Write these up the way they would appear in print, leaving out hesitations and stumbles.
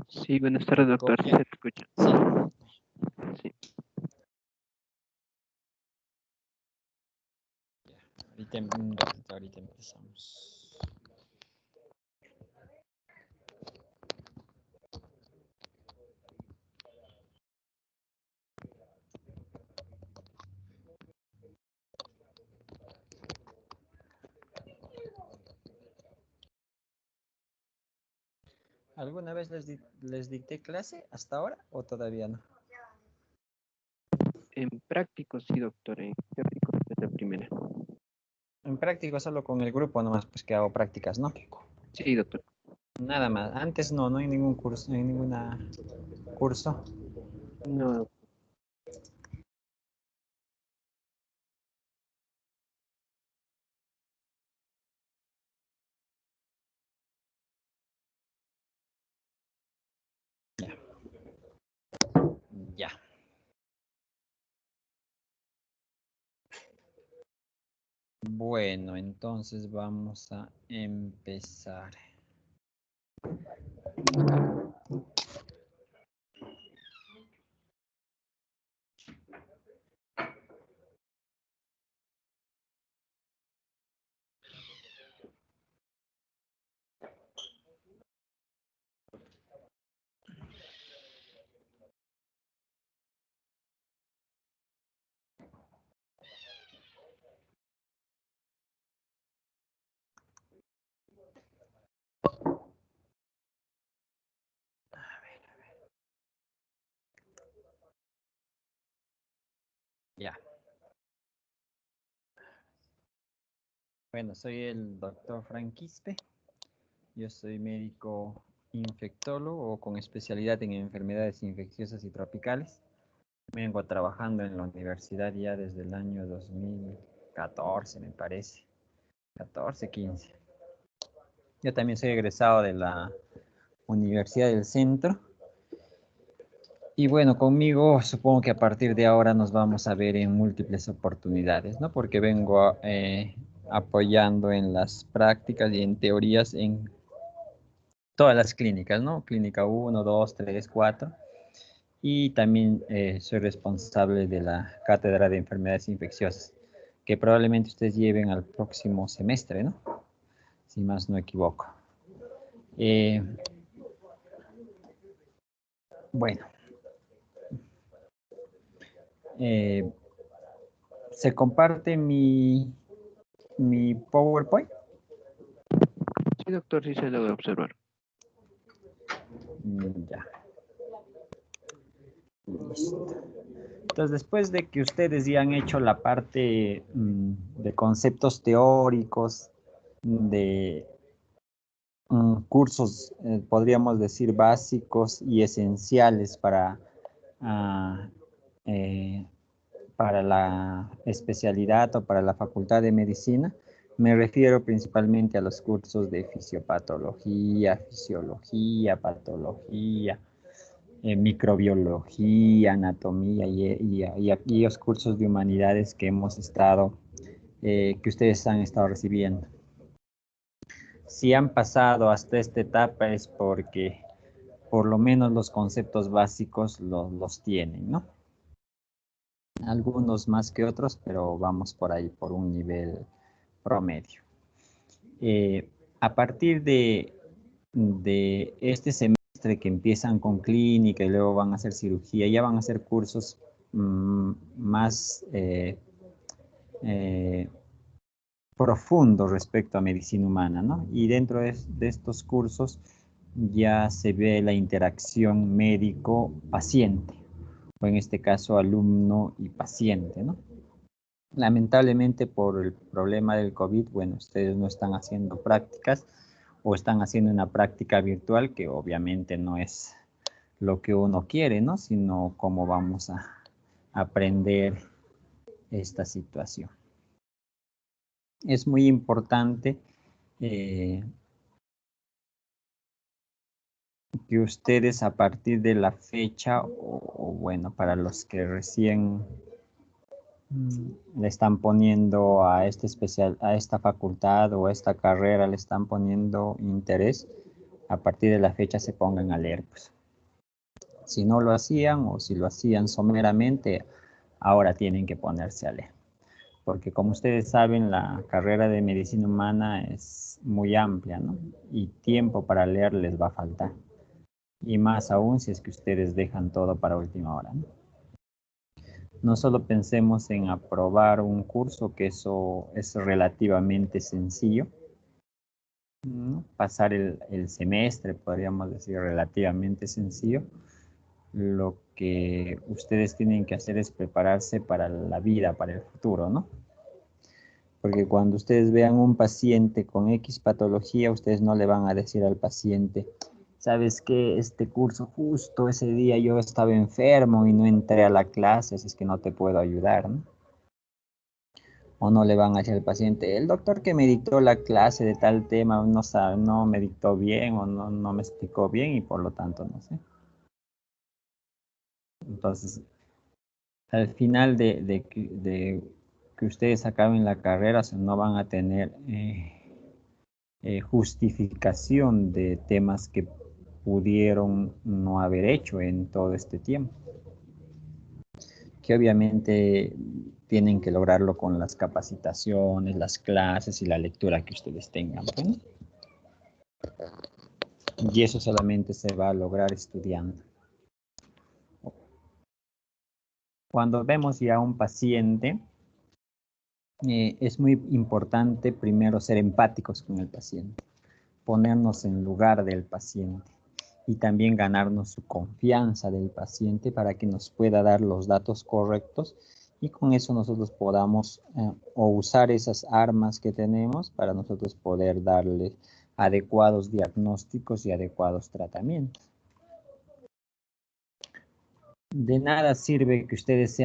Sí, buenas tardes, doctor. Sí, Copia. se te escucha. Sí. Sí. Ahorita empezamos. ¿Alguna vez les dicté clase hasta ahora o todavía no? En práctico, sí, doctor. En práctico es la primera. En práctico solo con el grupo nomás, pues que hago prácticas, ¿no? Sí, doctor. Nada más. Antes no hay ningún curso, no hay ninguna curso. No, Ya. Bueno, entonces vamos a empezar. Ya. Bueno, soy el doctor Frank Quispe. Yo soy médico infectólogo con especialidad en enfermedades infecciosas y tropicales. Vengo trabajando en la universidad ya desde el año 2014, me parece. 14, 15. Yo también soy egresado de la Universidad del Centro. Y bueno, conmigo supongo que a partir de ahora nos vamos a ver en múltiples oportunidades, ¿no? Porque vengo apoyando en las prácticas y en teorías en todas las clínicas, ¿no? Clínica 1, 2, 3, 4. Y también soy responsable de la Cátedra de Enfermedades Infecciosas, que probablemente ustedes lleven al próximo semestre, ¿no? Si más no equivoco. Bueno, ¿se comparte mi PowerPoint? sí, doctor, sí se logra observar. Ya. Listo. Entonces, después de que ustedes ya han hecho la parte de conceptos teóricos, de cursos, podríamos decir, básicos y esenciales ah, eh, para la especialidad o para la facultad de medicina, me refiero principalmente a los cursos de fisiopatología, fisiología, patología, microbiología, anatomía y aquellos cursos de humanidades que hemos estado, que ustedes han estado recibiendo. Si han pasado hasta esta etapa es porque por lo menos los conceptos básicos los tienen, ¿no? Algunos más que otros, pero vamos por ahí, por un nivel promedio. A partir de este semestre que empiezan con clínica y luego van a hacer cirugía, ya van a hacer cursos más profundos respecto a medicina humana, ¿no? Y dentro de estos cursos ya se ve la interacción médico-paciente, o en este caso alumno y paciente, ¿no? Lamentablemente por el problema del COVID, bueno, ustedes no están haciendo prácticas o están haciendo una práctica virtual que obviamente no es lo que uno quiere, ¿no? Sino cómo vamos a aprender esta situación. Es muy importante que ustedes a partir de la fecha, o bueno, para los que recién le están poniendo a a esta facultad o a esta carrera, le están poniendo interés, a partir de la fecha se pongan a leer, pues, Si no lo hacían o si lo hacían someramente, ahora tienen que ponerse a leer. Porque como ustedes saben, la carrera de medicina humana es muy amplia, ¿no? Y tiempo para leer les va a faltar. Y más aún si es que ustedes dejan todo para última hora, ¿no? No solo pensemos en aprobar un curso, que eso es relativamente sencillo, ¿no? Pasar el semestre, podríamos decir, relativamente sencillo. Lo que ustedes tienen que hacer es prepararse para la vida, para el futuro, ¿no? Porque cuando ustedes vean un paciente con X patología, ustedes no le van a decir al paciente, ¿sabes qué? Este curso justo ese día yo estaba enfermo y no entré a la clase, así es que no te puedo ayudar, ¿no? O no le van a decir al paciente, el doctor que me dictó la clase de tal tema no sabe, no me dictó bien o no me explicó bien y por lo tanto no sé. Entonces, al final de que ustedes acaben la carrera, no van a tener justificación de temas que pudieron no haber hecho en todo este tiempo, que obviamente tienen que lograrlo con las capacitaciones, las clases y la lectura que ustedes tengan, ¿no? Y eso solamente se va a lograr estudiando. Cuando vemos ya a un paciente, es muy importante primero ser empáticos con el paciente, ponernos en lugar del paciente y también ganarnos su confianza del paciente para que nos pueda dar los datos correctos y con eso nosotros podamos o usar esas armas que tenemos para nosotros poder darle adecuados diagnósticos y adecuados tratamientos. De nada sirve que ustedes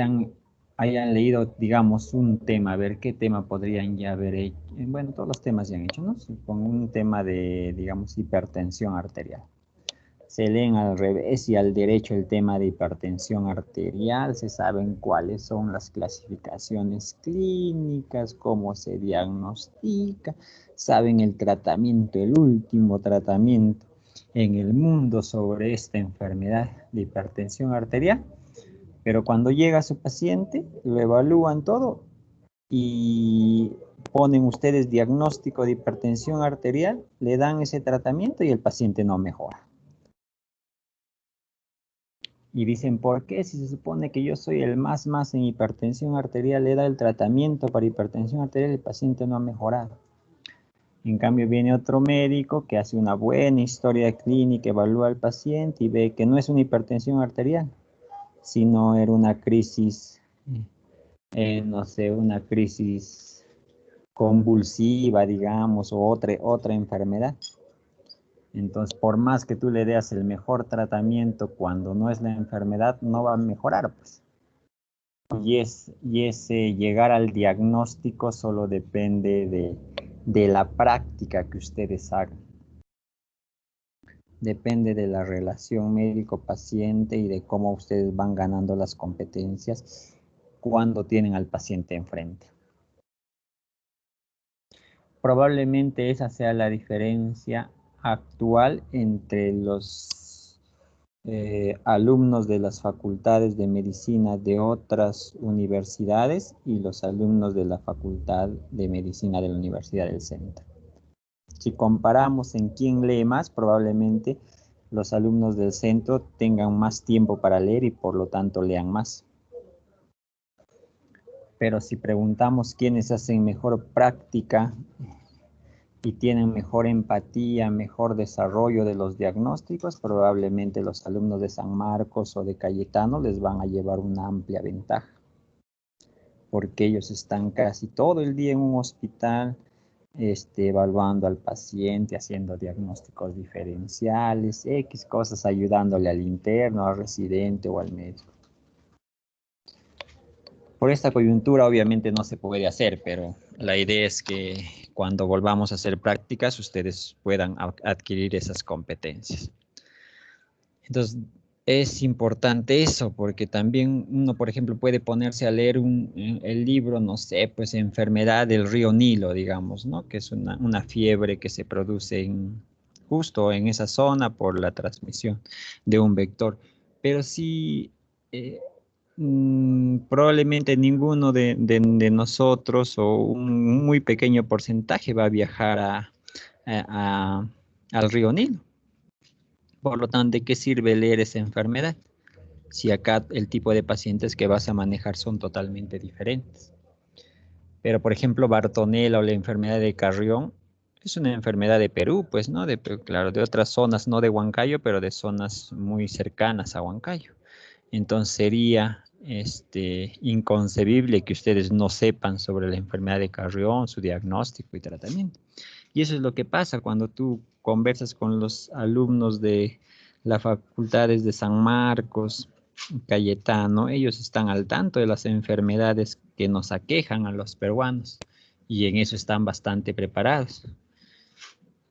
hayan leído, digamos, un tema, a ver qué tema podrían ya haber hecho. Bueno, todos los temas ya han hecho, ¿no? Con un tema de, digamos, hipertensión arterial. Se leen al revés y al derecho el tema de hipertensión arterial, se saben cuáles son las clasificaciones clínicas, cómo se diagnostica, saben el tratamiento, el último tratamiento en el mundo sobre esta enfermedad de hipertensión arterial, pero cuando llega su paciente, lo evalúan todo y ponen ustedes diagnóstico de hipertensión arterial, le dan ese tratamiento y el paciente no mejora. Y dicen, ¿por qué? Si se supone que yo soy el más en hipertensión arterial, le da el tratamiento para hipertensión arterial y el paciente no ha mejorado. En cambio, viene otro médico que hace una buena historia clínica, evalúa al paciente y ve que no es una hipertensión arterial, sino era una crisis, no sé, una crisis convulsiva, digamos, o otra enfermedad. Entonces, por más que tú le des el mejor tratamiento cuando no es la enfermedad, no va a mejorar, pues. Y ese llegar al diagnóstico solo depende de la práctica que ustedes hagan. Depende de la relación médico-paciente y de cómo ustedes van ganando las competencias cuando tienen al paciente enfrente. Probablemente esa sea la diferencia actual entre los alumnos de las facultades de medicina de otras universidades y los alumnos de la facultad de medicina de la Universidad del Centro. Si comparamos en quién lee más, probablemente los alumnos del centro tengan más tiempo para leer y por lo tanto lean más. Pero si preguntamos quiénes hacen mejor práctica y tienen mejor empatía, mejor desarrollo de los diagnósticos, probablemente los alumnos de San Marcos o de Cayetano les van a llevar una amplia ventaja, porque ellos están casi todo el día en un hospital, evaluando al paciente, haciendo diagnósticos diferenciales, X cosas, ayudándole al interno, al residente o al médico. Por esta coyuntura obviamente no se puede hacer, pero la idea es que cuando volvamos a hacer prácticas ustedes puedan adquirir esas competencias. Entonces es importante eso, porque también uno, por ejemplo, puede ponerse a leer el libro, no sé, pues enfermedad del río Nilo, digamos, ¿no? Que es una fiebre que se produce justo en esa zona por la transmisión de un vector. pero sí, probablemente ninguno de nosotros o un muy pequeño porcentaje va a viajar al río Nilo. Por lo tanto, ¿de qué sirve leer esa enfermedad? Si acá el tipo de pacientes que vas a manejar son totalmente diferentes. Pero, por ejemplo, Bartonella o la enfermedad de Carrión es una enfermedad de Perú, pues, ¿no? Claro, de otras zonas, no de Huancayo, pero de zonas muy cercanas a Huancayo. Entonces sería inconcebible que ustedes no sepan sobre la enfermedad de Carrión, su diagnóstico y tratamiento. Y eso es lo que pasa cuando tú conversas con los alumnos de las facultades de San Marcos, Cayetano. Ellos están al tanto de las enfermedades que nos aquejan a los peruanos y en eso están bastante preparados.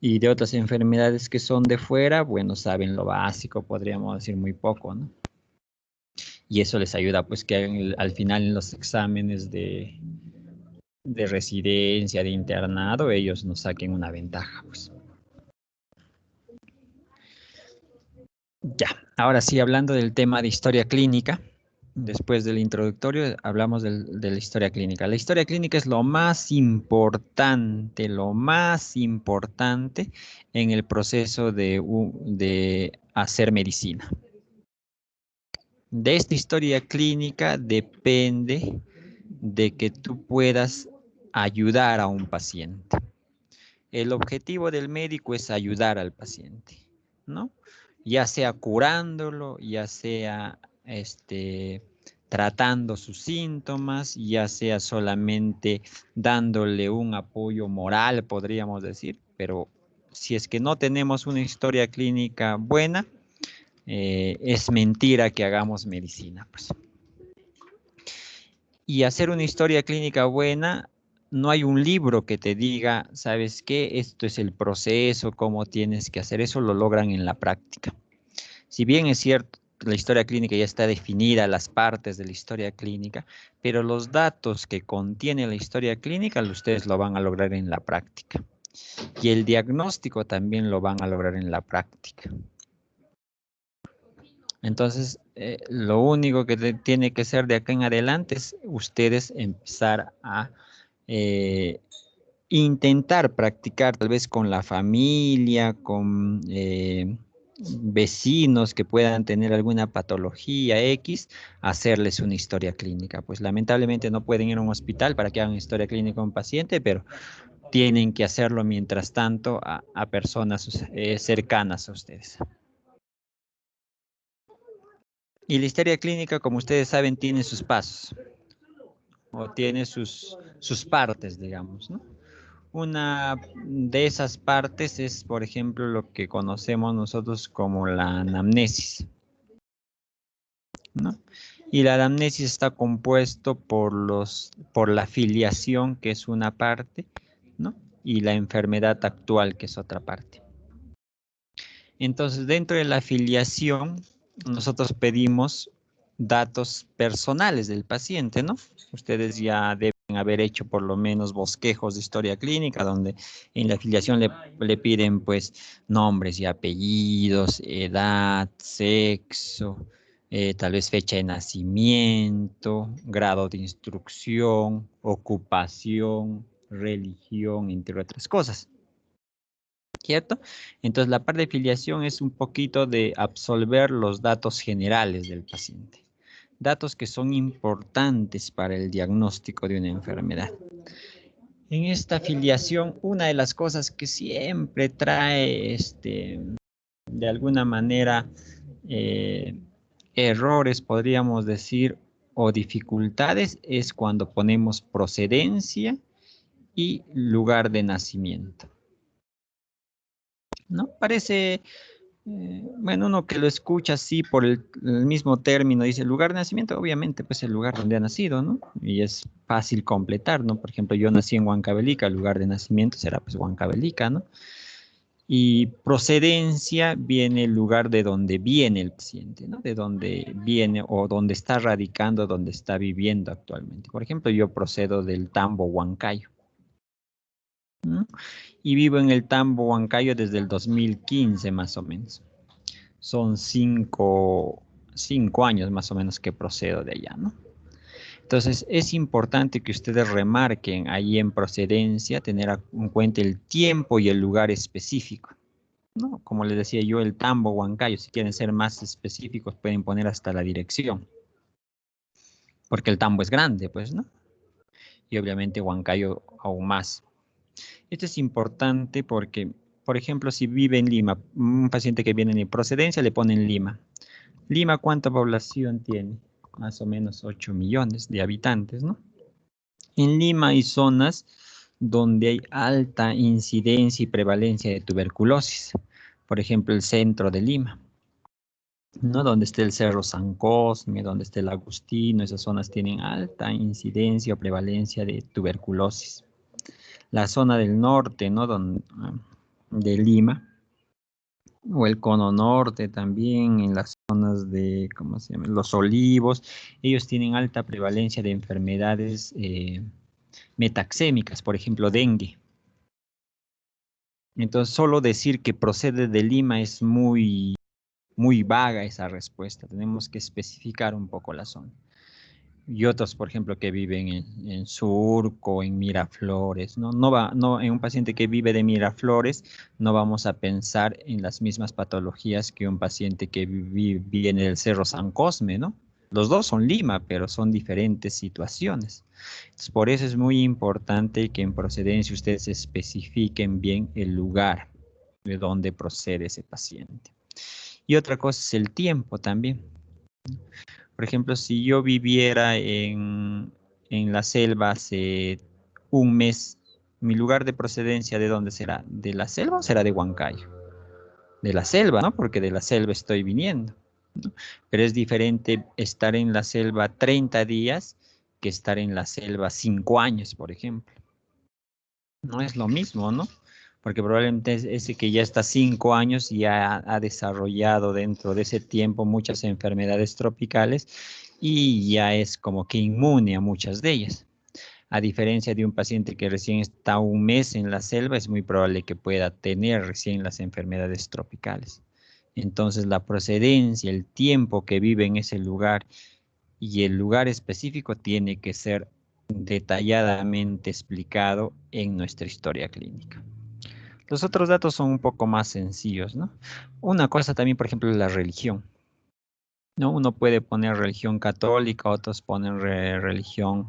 Y de otras enfermedades que son de fuera, bueno, saben lo básico, podríamos decir muy poco, ¿no? Y eso les ayuda pues que al final en los exámenes de residencia, de internado, ellos nos saquen una ventaja, pues. Ya, ahora sí, hablando del tema de historia clínica, después del introductorio hablamos de la historia clínica. La historia clínica es lo más importante en el proceso de hacer medicina. De esta historia clínica depende de que tú puedas ayudar a un paciente. El objetivo del médico es ayudar al paciente, ¿no? Ya sea curándolo, ya sea tratando sus síntomas, ya sea solamente dándole un apoyo moral, podríamos decir, pero si es que no tenemos una historia clínica buena, es mentira que hagamos medicina, pues. Y hacer una historia clínica buena, no hay un libro que te diga, ¿sabes qué? Esto es el proceso, cómo tienes que hacer eso, lo logran en la práctica. Si bien es cierto, la historia clínica ya está definida, las partes de la historia clínica, pero los datos que contiene la historia clínica, ustedes lo van a lograr en la práctica. Y el diagnóstico también lo van a lograr en la práctica. Entonces, lo único que tiene que ser de acá en adelante es ustedes empezar a eh, intentar practicar tal vez con la familia, con vecinos que puedan tener alguna patología X, hacerles una historia clínica. Pues lamentablemente no pueden ir a un hospital para que hagan historia clínica a un paciente, pero tienen que hacerlo mientras tanto a personas cercanas a ustedes. Y la historia clínica, como ustedes saben, tiene sus pasos o tiene sus partes, digamos, ¿no? Una de esas partes es, por ejemplo, lo que conocemos nosotros como la anamnesis, ¿no? Y la anamnesis está compuesto por la filiación, que es una parte, ¿no? Y la enfermedad actual, que es otra parte. Entonces, dentro de la filiación, nosotros pedimos datos personales del paciente, ¿no? Ustedes ya deben haber hecho por lo menos bosquejos de historia clínica, donde en la afiliación le piden pues nombres y apellidos, edad, sexo, tal vez fecha de nacimiento, grado de instrucción, ocupación, religión, entre otras cosas. ¿Cierto? Entonces la parte de filiación es un poquito de absolver los datos generales del paciente. Datos que son importantes para el diagnóstico de una enfermedad. En esta filiación, una de las cosas que siempre trae, de alguna manera, errores, podríamos decir, o dificultades, es cuando ponemos procedencia y lugar de nacimiento. ¿No? Parece, bueno, uno que lo escucha así por el mismo término, dice lugar de nacimiento, obviamente, pues el lugar donde ha nacido, ¿no? Y es fácil completar, ¿no? Por ejemplo, yo nací en Huancavelica, el lugar de nacimiento será pues Huancavelica, ¿no? Y procedencia viene el lugar de donde viene el paciente, ¿no? De donde viene o donde está radicando, donde está viviendo actualmente. Por ejemplo, yo procedo del Tambo Huancayo, ¿no? Y vivo en el Tambo Huancayo desde el 2015 más o menos. Son 5 5 años más o menos que procedo de allá, ¿no? Entonces, es importante que ustedes remarquen ahí en procedencia, tener en cuenta el tiempo y el lugar específico, ¿no? Como les decía yo, el Tambo, Huancayo, si quieren ser más específicos, pueden poner hasta la dirección, porque el Tambo es grande, pues, ¿no? Y obviamente Huancayo aún más. Esto es importante porque, por ejemplo, si vive en Lima, un paciente que viene de procedencia le ponen Lima. Lima, ¿cuánta población tiene? Más o menos 8 millones de habitantes, ¿no? En Lima hay zonas donde hay alta incidencia y prevalencia de tuberculosis. Por ejemplo, el centro de Lima, ¿no? Donde está el Cerro San Cosme, donde está el Agustino, esas zonas tienen alta incidencia o prevalencia de tuberculosis. La zona del norte, ¿no? De Lima, o el cono norte también, en las zonas de, ¿cómo se llama? Los Olivos, ellos tienen alta prevalencia de enfermedades metaxémicas, por ejemplo, dengue. Entonces, solo decir que procede de Lima es muy vaga esa respuesta. Tenemos que especificar un poco la zona. Y otros, por ejemplo, que viven en Surco, en Miraflores, ¿no? No, en un paciente que vive de Miraflores, no vamos a pensar en las mismas patologías que un paciente que viene del Cerro San Cosme, ¿no? Los dos son Lima, pero son diferentes situaciones. Entonces, por eso es muy importante que en procedencia ustedes especifiquen bien el lugar de donde procede ese paciente. Y otra cosa es el tiempo también. Por ejemplo, si yo viviera en la selva hace un mes, mi lugar de procedencia, ¿de dónde será? ¿De la selva o será de Huancayo? De la selva, ¿no? Porque de la selva estoy viniendo, ¿no? Pero es diferente estar en la selva 30 días que estar en la selva 5 años, por ejemplo. No es lo mismo, ¿no? Porque probablemente ese que ya está 5 años ya ha desarrollado dentro de ese tiempo muchas enfermedades tropicales y ya es como que inmune a muchas de ellas. A diferencia de un paciente que recién está un mes en la selva, es muy probable que pueda tener recién las enfermedades tropicales. Entonces, la procedencia, el tiempo que vive en ese lugar y el lugar específico tiene que ser detalladamente explicado en nuestra historia clínica. Los otros datos son un poco más sencillos, ¿no? Una cosa también, por ejemplo, es la religión, ¿no? Uno puede poner religión católica, otros ponen religión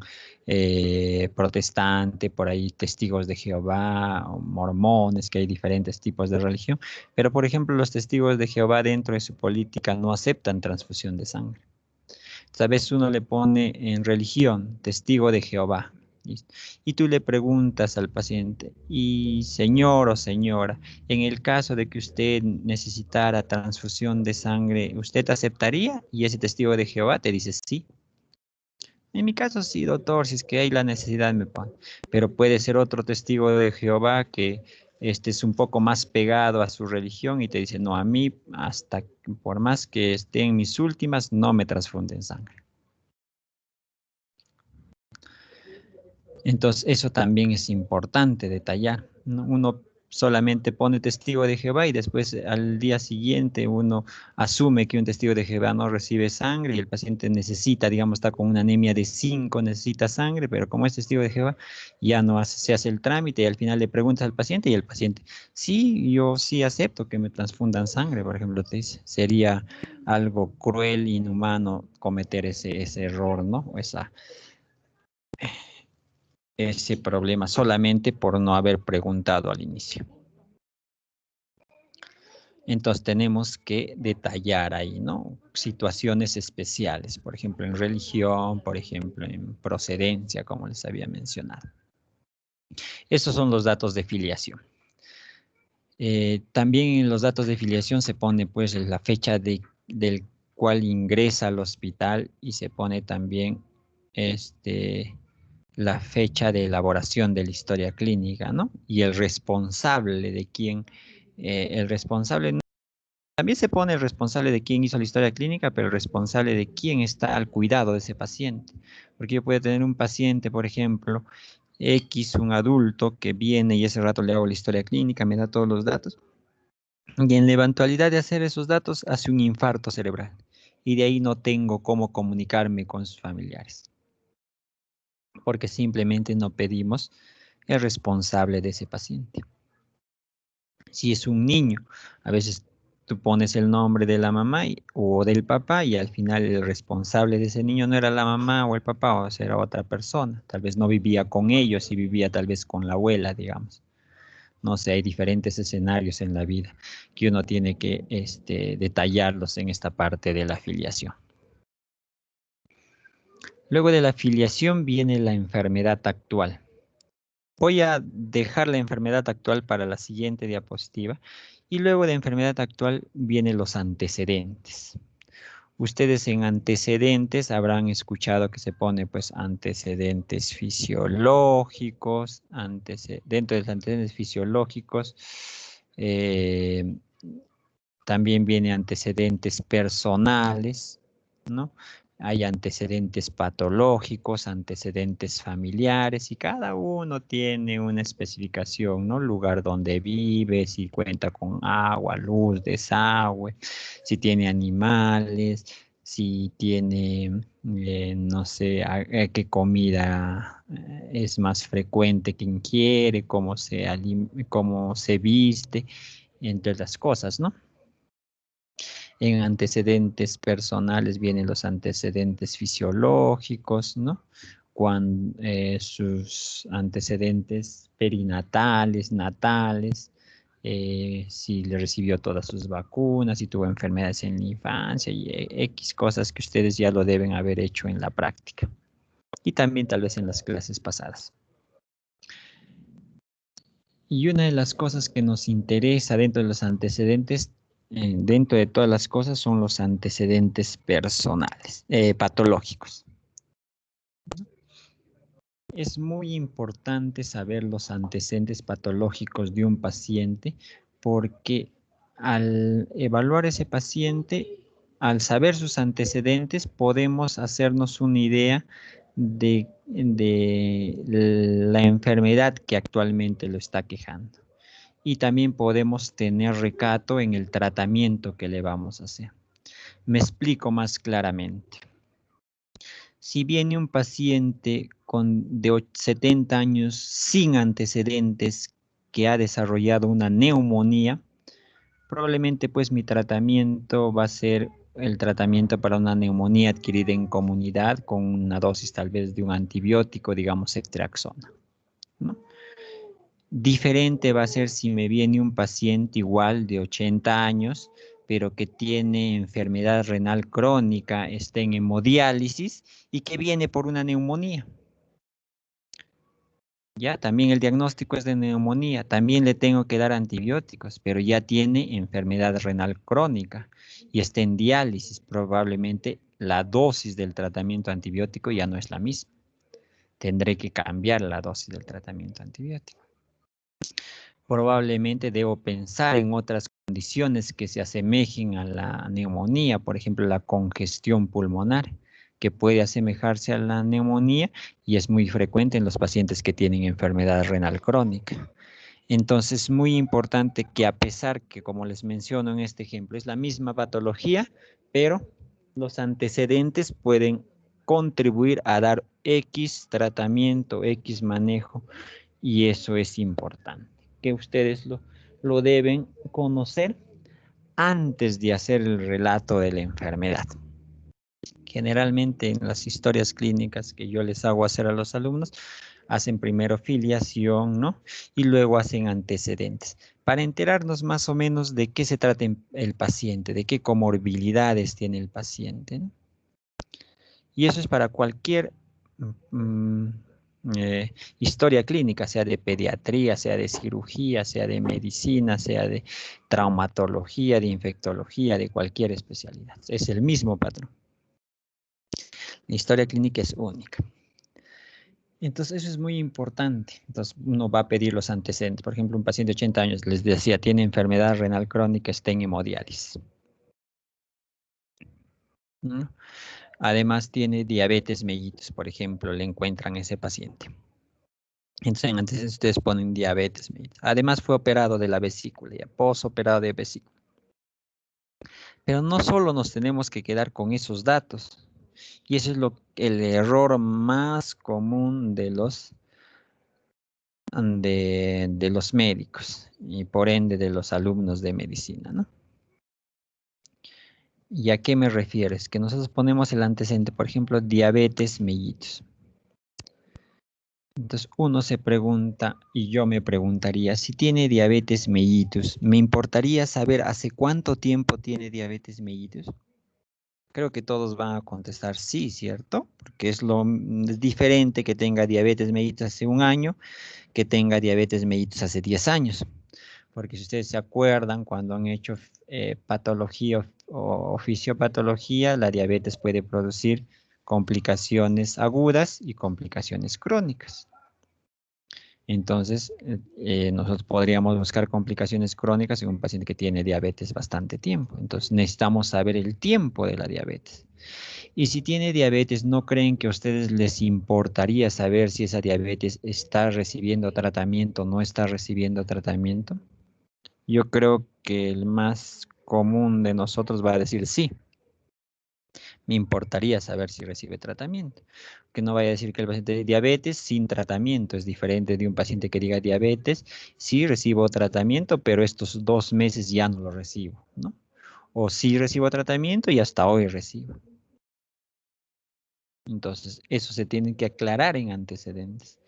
protestante, por ahí testigos de Jehová, o mormones, que hay diferentes tipos de religión, pero por ejemplo los testigos de Jehová dentro de su política no aceptan transfusión de sangre. A veces uno le pone en religión, testigo de Jehová. ¿Listo? Y tú le preguntas al paciente, y señor o señora, en el caso de que usted necesitara transfusión de sangre, ¿usted aceptaría? Y ese testigo de Jehová te dice sí. En mi caso sí, doctor, si es que hay la necesidad me pone. Pero puede ser otro testigo de Jehová que este es un poco más pegado a su religión y te dice, no, a mí hasta por más que esté en mis últimas, no me transfunden sangre. Entonces, eso también es importante detallar, ¿no? Uno solamente pone testigo de Jehová y después al día siguiente uno asume que un testigo de Jehová no recibe sangre y el paciente necesita, digamos, está con una anemia de 5, necesita sangre, pero como es testigo de Jehová, ya no se hace el trámite y al final le preguntas al paciente y el paciente, sí, yo sí acepto que me transfundan sangre, por ejemplo, te dice, sería algo cruel, inhumano cometer ese error, ¿no? O ese problema solamente por no haber preguntado al inicio. Entonces tenemos que detallar ahí, ¿no? Situaciones especiales, por ejemplo, en religión, por ejemplo, en procedencia, como les había mencionado. Estos son los datos de filiación. También en los datos de filiación se pone pues la fecha del cual ingresa al hospital y se pone también la fecha de elaboración de la historia clínica, ¿no? Y el responsable de quién, el responsable, también se pone el responsable de quién hizo la historia clínica, pero el responsable de quién está al cuidado de ese paciente. Porque yo puedo tener un paciente, por ejemplo, X, un adulto que viene y ese rato le hago la historia clínica, me da todos los datos. Y en la eventualidad de hacer esos datos, hace un infarto cerebral. y de ahí no tengo cómo comunicarme con sus familiares, porque simplemente no pedimos el responsable de ese paciente. Si es un niño, a veces tú pones el nombre de la mamá o del papá y al final el responsable de ese niño no era la mamá o el papá, o sea, era otra persona. Tal vez no vivía con ellos y vivía tal vez con la abuela, digamos. No sé, hay diferentes escenarios en la vida que uno tiene que detallarlos en esta parte de la afiliación. Luego de la afiliación viene la enfermedad actual. Voy a dejar la enfermedad actual para la siguiente diapositiva y luego de enfermedad actual vienen los antecedentes. Ustedes en antecedentes habrán escuchado que se pone pues antecedentes fisiológicos, dentro de los antecedentes fisiológicos también viene antecedentes personales, ¿no? Hay antecedentes patológicos, antecedentes familiares y cada uno tiene una especificación, ¿no? Lugar donde vive, si cuenta con agua, luz, desagüe, si tiene animales, si tiene, no sé, qué comida es más frecuente que ingiere, cómo se viste, entre otras cosas, ¿no? En antecedentes personales vienen los antecedentes fisiológicos, ¿no? Sus antecedentes perinatales, natales, si le recibió todas sus vacunas, si tuvo enfermedades en la infancia y X cosas que ustedes ya lo deben haber hecho en la práctica. Y también tal vez en las clases pasadas. Y una de las cosas que nos interesa dentro de los antecedentes, dentro de todas las cosas, son los antecedentes personales, patológicos. Es muy importante saber los antecedentes patológicos de un paciente porque al evaluar ese paciente, al saber sus antecedentes, podemos hacernos una idea de la enfermedad que actualmente lo está quejando. Y también podemos tener recato en el tratamiento que le vamos a hacer. Me explico más claramente. Si viene un paciente de 70 años sin antecedentes que ha desarrollado una neumonía, probablemente pues mi tratamiento va a ser el tratamiento para una neumonía adquirida en comunidad con una dosis tal vez de un antibiótico, digamos ceftriaxona, ¿no? Diferente va a ser si me viene un paciente igual de 80 años, pero que tiene enfermedad renal crónica, está en hemodiálisis y que viene por una neumonía. Ya, también el diagnóstico es de neumonía, también le tengo que dar antibióticos, pero ya tiene enfermedad renal crónica y está en diálisis. Probablemente la dosis del tratamiento antibiótico ya no es la misma. Tendré que cambiar la dosis del tratamiento antibiótico. Probablemente debo pensar en otras condiciones que se asemejen a la neumonía, por ejemplo, la congestión pulmonar, que puede asemejarse a la neumonía y es muy frecuente en los pacientes que tienen enfermedad renal crónica. Entonces, muy importante que a pesar que, como les menciono en este ejemplo, es la misma patología, pero los antecedentes pueden contribuir a dar X tratamiento, X manejo, y eso es importante, que ustedes lo deben conocer antes de hacer el relato de la enfermedad. Generalmente en las historias clínicas que yo les hago hacer a los alumnos, hacen primero filiación, ¿no? Y luego hacen antecedentes, para enterarnos más o menos de qué se trata el paciente, de qué comorbilidades tiene el paciente, ¿no? Y eso es para cualquier historia clínica, sea de pediatría, sea de cirugía, sea de medicina, sea de traumatología, de infectología, de cualquier especialidad. Es el mismo patrón. La historia clínica es única. Entonces eso es muy importante. Entonces uno va a pedir los antecedentes. Por ejemplo, un paciente de 80 años, les decía, tiene enfermedad renal crónica, está en hemodiálisis, ¿no? Además tiene diabetes mellitus, por ejemplo, le encuentran a ese paciente. Entonces en antecedentes ustedes ponen diabetes mellitus. Además fue operado de la vesícula, ya posoperado de vesícula. Pero no solo nos tenemos que quedar con esos datos. Y eso es el error más común de los médicos y por ende de los alumnos de medicina, ¿no? ¿Y a qué me refiero? Es que nosotros ponemos el antecedente, por ejemplo, diabetes mellitus. Entonces uno se pregunta, y yo me preguntaría, si tiene diabetes mellitus, ¿me importaría saber hace cuánto tiempo tiene diabetes mellitus? Creo que todos van a contestar sí, ¿cierto? Porque es diferente que tenga diabetes mellitus hace un año que tenga diabetes mellitus hace 10 años. Porque si ustedes se acuerdan, cuando han hecho patología o fisiopatología, la diabetes puede producir complicaciones agudas y complicaciones crónicas. Entonces, nosotros podríamos buscar complicaciones crónicas en un paciente que tiene diabetes bastante tiempo. Entonces, necesitamos saber el tiempo de la diabetes. Y si tiene diabetes, ¿no creen que a ustedes les importaría saber si esa diabetes está recibiendo tratamiento o no está recibiendo tratamiento? Yo creo que el más común de nosotros va a decir sí. Me importaría saber si recibe tratamiento. Que no vaya a decir que el paciente de diabetes sin tratamiento es diferente de un paciente que diga diabetes, sí recibo tratamiento, pero estos 2 meses ya no lo recibo, ¿no? O sí recibo tratamiento y hasta hoy recibo. Entonces, eso se tiene que aclarar en antecedentes.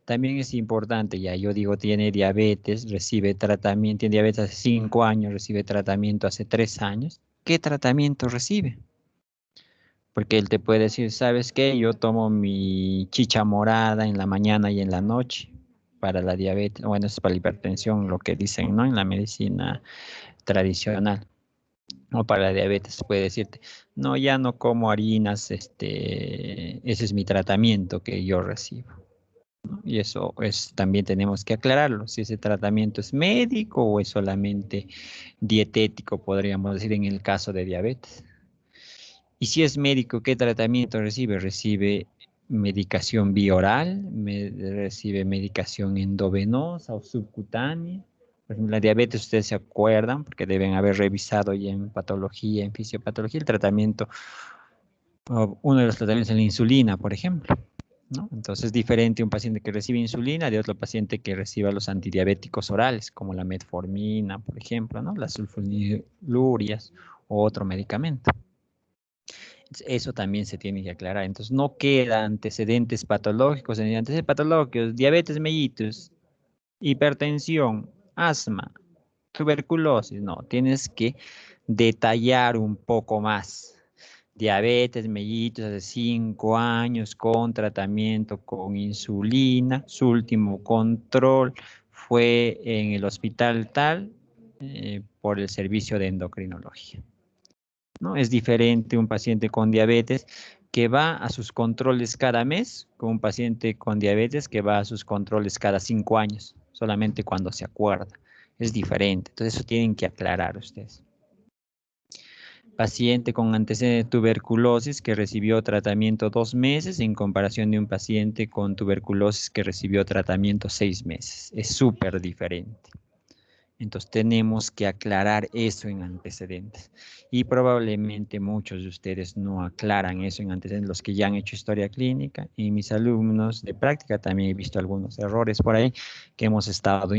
También es importante, ya yo digo, tiene diabetes, recibe tratamiento, tiene diabetes hace 5 años, recibe tratamiento hace 3 años. ¿Qué tratamiento recibe? Porque él te puede decir, ¿sabes qué? Yo tomo mi chicha morada en la mañana y en la noche para la diabetes, bueno, es para la hipertensión, lo que dicen, ¿no? En la medicina tradicional. O para la diabetes puede decirte, no, ya no como harinas, ese es mi tratamiento que yo recibo. Y eso es, también tenemos que aclararlo, si ese tratamiento es médico o es solamente dietético, podríamos decir, en el caso de diabetes. Y si es médico, ¿qué tratamiento recibe? Recibe medicación bioral, recibe medicación endovenosa o subcutánea. Por ejemplo, la diabetes, ustedes se acuerdan, porque deben haber revisado ya en patología, en fisiopatología, el tratamiento, uno de los tratamientos es la insulina, por ejemplo, ¿no? Entonces es diferente un paciente que recibe insulina de otro paciente que reciba los antidiabéticos orales, como la metformina, por ejemplo, ¿no? Las sulfonilurias o otro medicamento. Eso también se tiene que aclarar. Entonces, no queda antecedentes patológicos. En antecedentes patológicos, diabetes mellitus, hipertensión, asma, tuberculosis. No, tienes que detallar un poco más. Diabetes mellitus hace 5 años con tratamiento con insulina. Su último control fue en el hospital tal por el servicio de endocrinología. ¿No? Es diferente un paciente con diabetes que va a sus controles cada mes con un paciente con diabetes que va a sus controles cada 5 años, solamente cuando se acuerda. Es diferente. Entonces eso tienen que aclarar ustedes. Paciente con antecedente de tuberculosis que recibió tratamiento 2 meses en comparación de un paciente con tuberculosis que recibió tratamiento 6 meses. Es súper diferente. Entonces tenemos que aclarar eso en antecedentes. Y probablemente muchos de ustedes no aclaran eso en antecedentes, los que ya han hecho historia clínica. Y mis alumnos de práctica también he visto algunos errores por ahí que hemos estado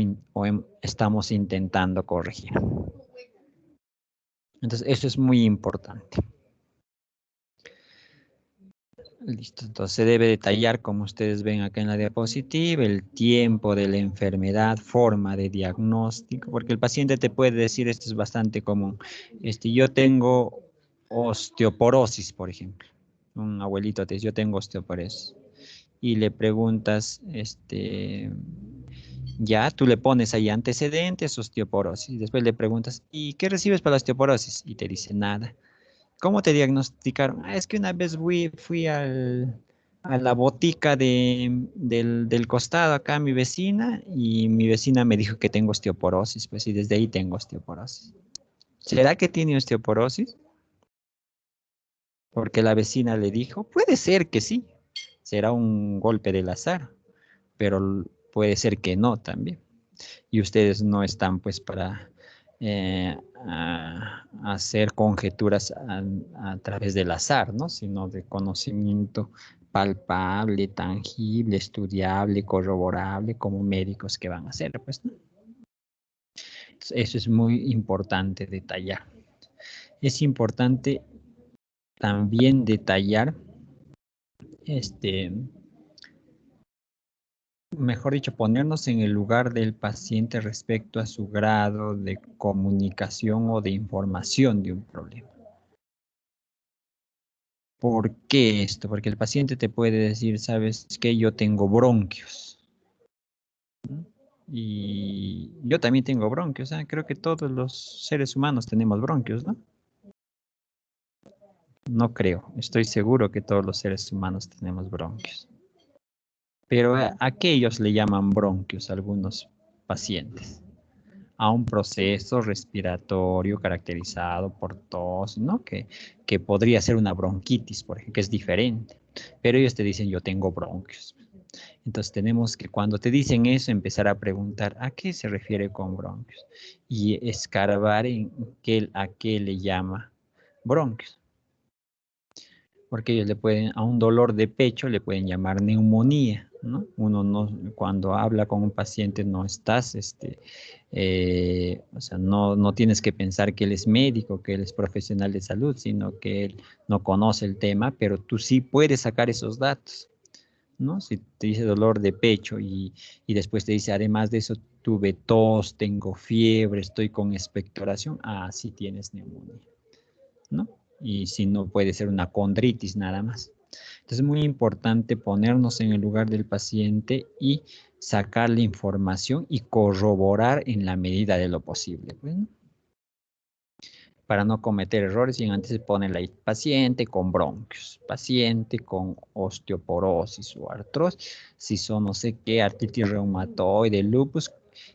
estamos intentando corregir. Entonces eso es muy importante. Listo, entonces se debe detallar, como ustedes ven acá en la diapositiva, el tiempo de la enfermedad, forma de diagnóstico, porque el paciente te puede decir, esto es bastante común, yo tengo osteoporosis, por ejemplo. Un abuelito te dice, yo tengo osteoporosis. Y le preguntas, ya, tú le pones ahí antecedentes, osteoporosis. Después le preguntas, ¿y qué recibes para la osteoporosis? Y te dice nada. ¿Cómo te diagnosticaron? Es que una vez fui a la botica del costado acá, mi vecina, y mi vecina me dijo que tengo osteoporosis, pues y desde ahí tengo osteoporosis. ¿Será que tiene osteoporosis? Porque la vecina le dijo, puede ser que sí, será un golpe del azar, pero puede ser que no también. Y ustedes no están pues para hacer conjeturas a través del azar, ¿no? Sino de conocimiento palpable, tangible, estudiable, corroborable, como médicos que van a hacer, pues, ¿no? Entonces, eso es muy importante detallar. Es importante también detallar, mejor dicho, ponernos en el lugar del paciente respecto a su grado de comunicación o de información de un problema. ¿Por qué esto? Porque el paciente te puede decir, ¿sabes qué? Yo tengo bronquios. ¿No? Y yo también tengo bronquios. Creo que todos los seres humanos tenemos bronquios, ¿no? No creo. Estoy seguro que todos los seres humanos tenemos bronquios. Pero ¿a qué ellos le llaman bronquios a algunos pacientes? A un proceso respiratorio caracterizado por tos, ¿no? Que podría ser una bronquitis, por ejemplo, que es diferente. Pero ellos te dicen, yo tengo bronquios. Entonces tenemos que, cuando te dicen eso, empezar a preguntar a qué se refiere con bronquios y escarbar en a qué le llama bronquios. Porque ellos le pueden, a un dolor de pecho le pueden llamar neumonía, ¿no? Uno no, cuando habla con un paciente no estás, o sea, no tienes que pensar que él es médico, que él es profesional de salud, sino que él no conoce el tema, pero tú sí puedes sacar esos datos, ¿no? Si te dice dolor de pecho y después te dice, además de eso, tuve tos, tengo fiebre, estoy con expectoración, sí tienes neumonía, ¿no? Y si no, puede ser una condritis nada más. Entonces es muy importante ponernos en el lugar del paciente y sacar la información y corroborar en la medida de lo posible, pues, ¿no? Para no cometer errores, y antes se pone la paciente con bronquios, paciente con osteoporosis o artrosis, si son no sé qué, artritis reumatoide, lupus,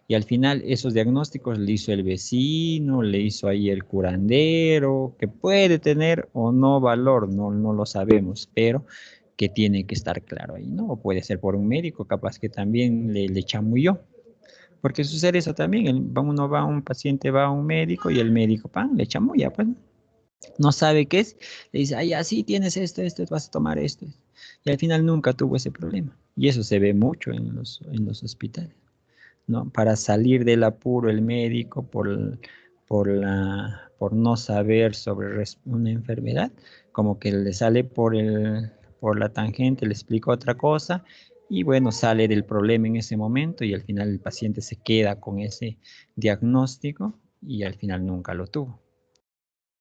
y al final esos diagnósticos le hizo el vecino, le hizo ahí el curandero, que puede tener o no valor, no lo sabemos, pero que tiene que estar claro ahí, ¿no? O puede ser por un médico, capaz que también le chamulló. Porque sucede eso también, uno va, un paciente va a un médico y el médico, le chamulla, pues, no sabe qué es, le dice, ay, así tienes esto, vas a tomar esto. Y al final nunca tuvo ese problema. Y eso se ve mucho en los hospitales, ¿no? Para salir del apuro el médico por no saber sobre una enfermedad, como que le sale por la tangente, le explica otra cosa y bueno, sale del problema en ese momento y al final el paciente se queda con ese diagnóstico y al final nunca lo tuvo.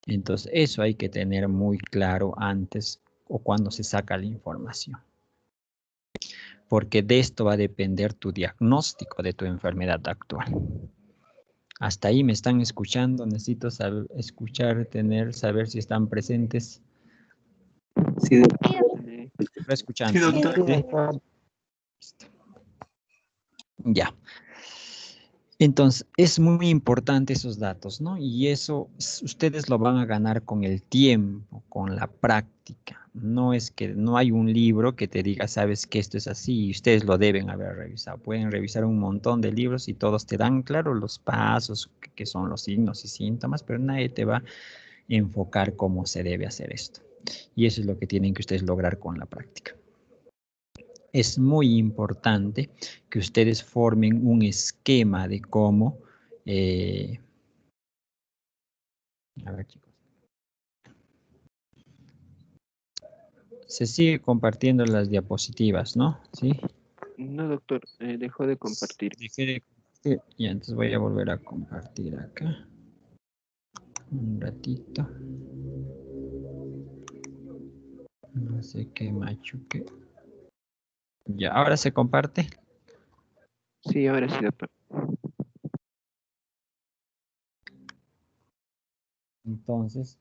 Entonces, eso hay que tener muy claro antes o cuando se saca la información. Porque de esto va a depender tu diagnóstico de tu enfermedad actual. Hasta ahí me están escuchando, necesito escuchar, saber si están presentes. Sí, Sí. Escuchando. sí, doctor. ¿Sí? Ya. Entonces, es muy importante esos datos, ¿no? Y eso ustedes lo van a ganar con el tiempo, con la práctica. No es que no hay un libro que te diga, sabes que esto es así y ustedes lo deben haber revisado. Pueden revisar un montón de libros y todos te dan, claro, los pasos, que son los signos y síntomas, pero nadie te va a enfocar cómo se debe hacer esto. Y eso es lo que tienen que ustedes lograr con la práctica. Es muy importante que ustedes formen un esquema de cómo, a ver chicos, se sigue compartiendo las diapositivas, ¿no? ¿Sí? No, doctor, dejó de compartir. Dejé de compartir. Y entonces voy a volver a compartir acá. Un ratito. No sé qué machuque. Ya, ahora se comparte. Sí, ahora sí, doctor. Entonces,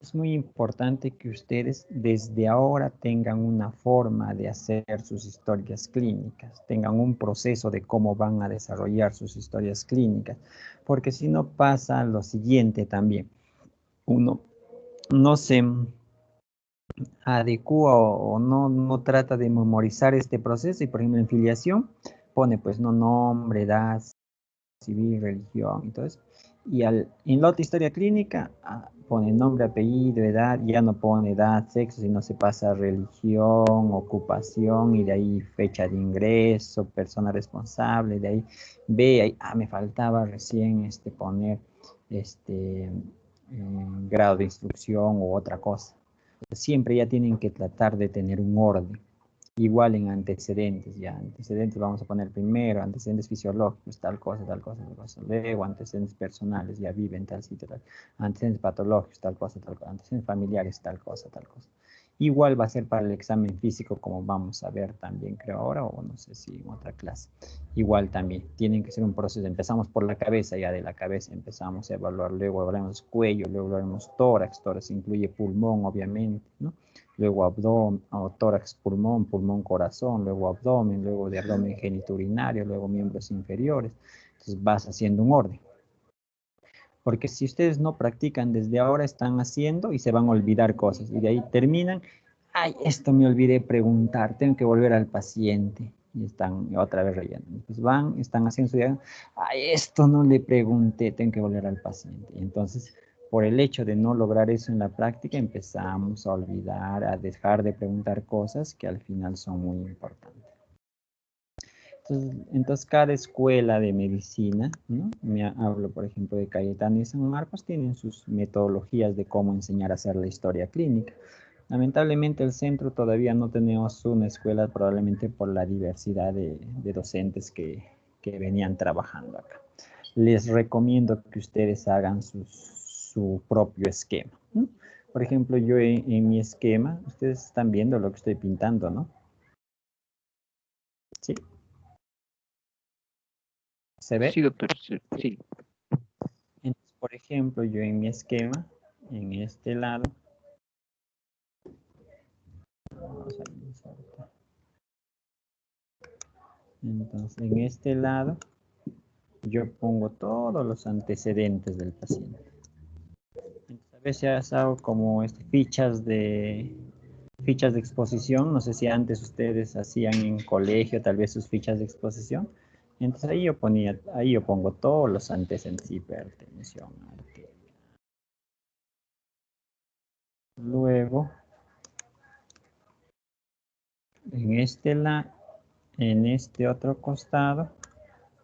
es muy importante que ustedes desde ahora tengan una forma de hacer sus historias clínicas, tengan un proceso de cómo van a desarrollar sus historias clínicas, porque si no pasa lo siguiente también. Uno no se adecua o no trata de memorizar este proceso y por ejemplo en filiación pone pues no nombre, edad, civil, religión y todo eso. Y en la otra historia clínica pone nombre, apellido, edad, ya no pone edad, sexo, sino se pasa a religión, ocupación y de ahí fecha de ingreso, persona responsable, de ahí ve, ahí, me faltaba recién poner grado de instrucción u otra cosa. Siempre ya tienen que tratar de tener un orden. Igual en antecedentes, ya antecedentes vamos a poner primero, antecedentes fisiológicos, tal cosa, tal cosa, tal cosa. Luego antecedentes personales, ya vive en tal sitio, tal. Antecedentes patológicos, tal cosa, tal cosa. Antecedentes familiares, tal cosa, tal cosa. Igual va a ser para el examen físico, como vamos a ver también, creo ahora, o no sé si en otra clase. Igual también, tienen que ser un proceso. Empezamos por la cabeza, ya de la cabeza empezamos a evaluar, luego evaluamos cuello, luego evaluamos tórax, tórax incluye pulmón, obviamente, ¿no? Luego abdomen, tórax, pulmón, pulmón, corazón, luego abdomen, luego de abdomen genitourinario, luego miembros inferiores. Entonces vas haciendo un orden. Porque si ustedes no practican desde ahora, están haciendo y se van a olvidar cosas. Y de ahí terminan, ay, esto me olvidé preguntar, tengo que volver al paciente. Y están otra vez rellenando. Pues van, están haciendo su diagnóstico, ay, esto no le pregunté, tengo que volver al paciente. Y entonces, por el hecho de no lograr eso en la práctica, empezamos a olvidar, a dejar de preguntar cosas que al final son muy importantes. Entonces, cada escuela de medicina, ¿no? Hablo, por ejemplo, de Cayetano y San Marcos, tienen sus metodologías de cómo enseñar a hacer la historia clínica. Lamentablemente, el centro todavía no tenemos una escuela, probablemente por la diversidad de docentes que venían trabajando acá. Les recomiendo que ustedes hagan su propio esquema, ¿no? Por ejemplo, yo en mi esquema, ustedes están viendo lo que estoy pintando, ¿no? ¿Sí? ¿Se ve? Sí, doctor, sí. Entonces, por ejemplo, yo en mi esquema, en este lado, vamos a insertar. Entonces, en este lado, yo pongo todos los antecedentes del paciente. Entonces, a veces hago como fichas de exposición. No sé si antes ustedes hacían en colegio tal vez sus fichas de exposición. Entonces ahí yo pongo todos los antecedentes, hipertensión arterial. Luego, en este otro costado,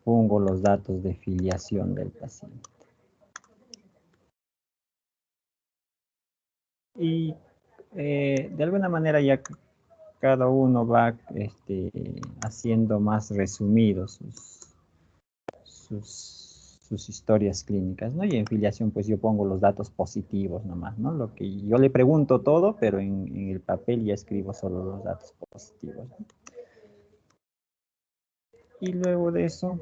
pongo los datos de filiación del paciente. Y de alguna manera ya cada uno va haciendo más resumidos sus historias clínicas, ¿no? Y en filiación pues yo pongo los datos positivos nomás, ¿no? Lo que yo le pregunto todo, pero en el papel ya escribo solo los datos positivos, ¿no? Y luego de eso,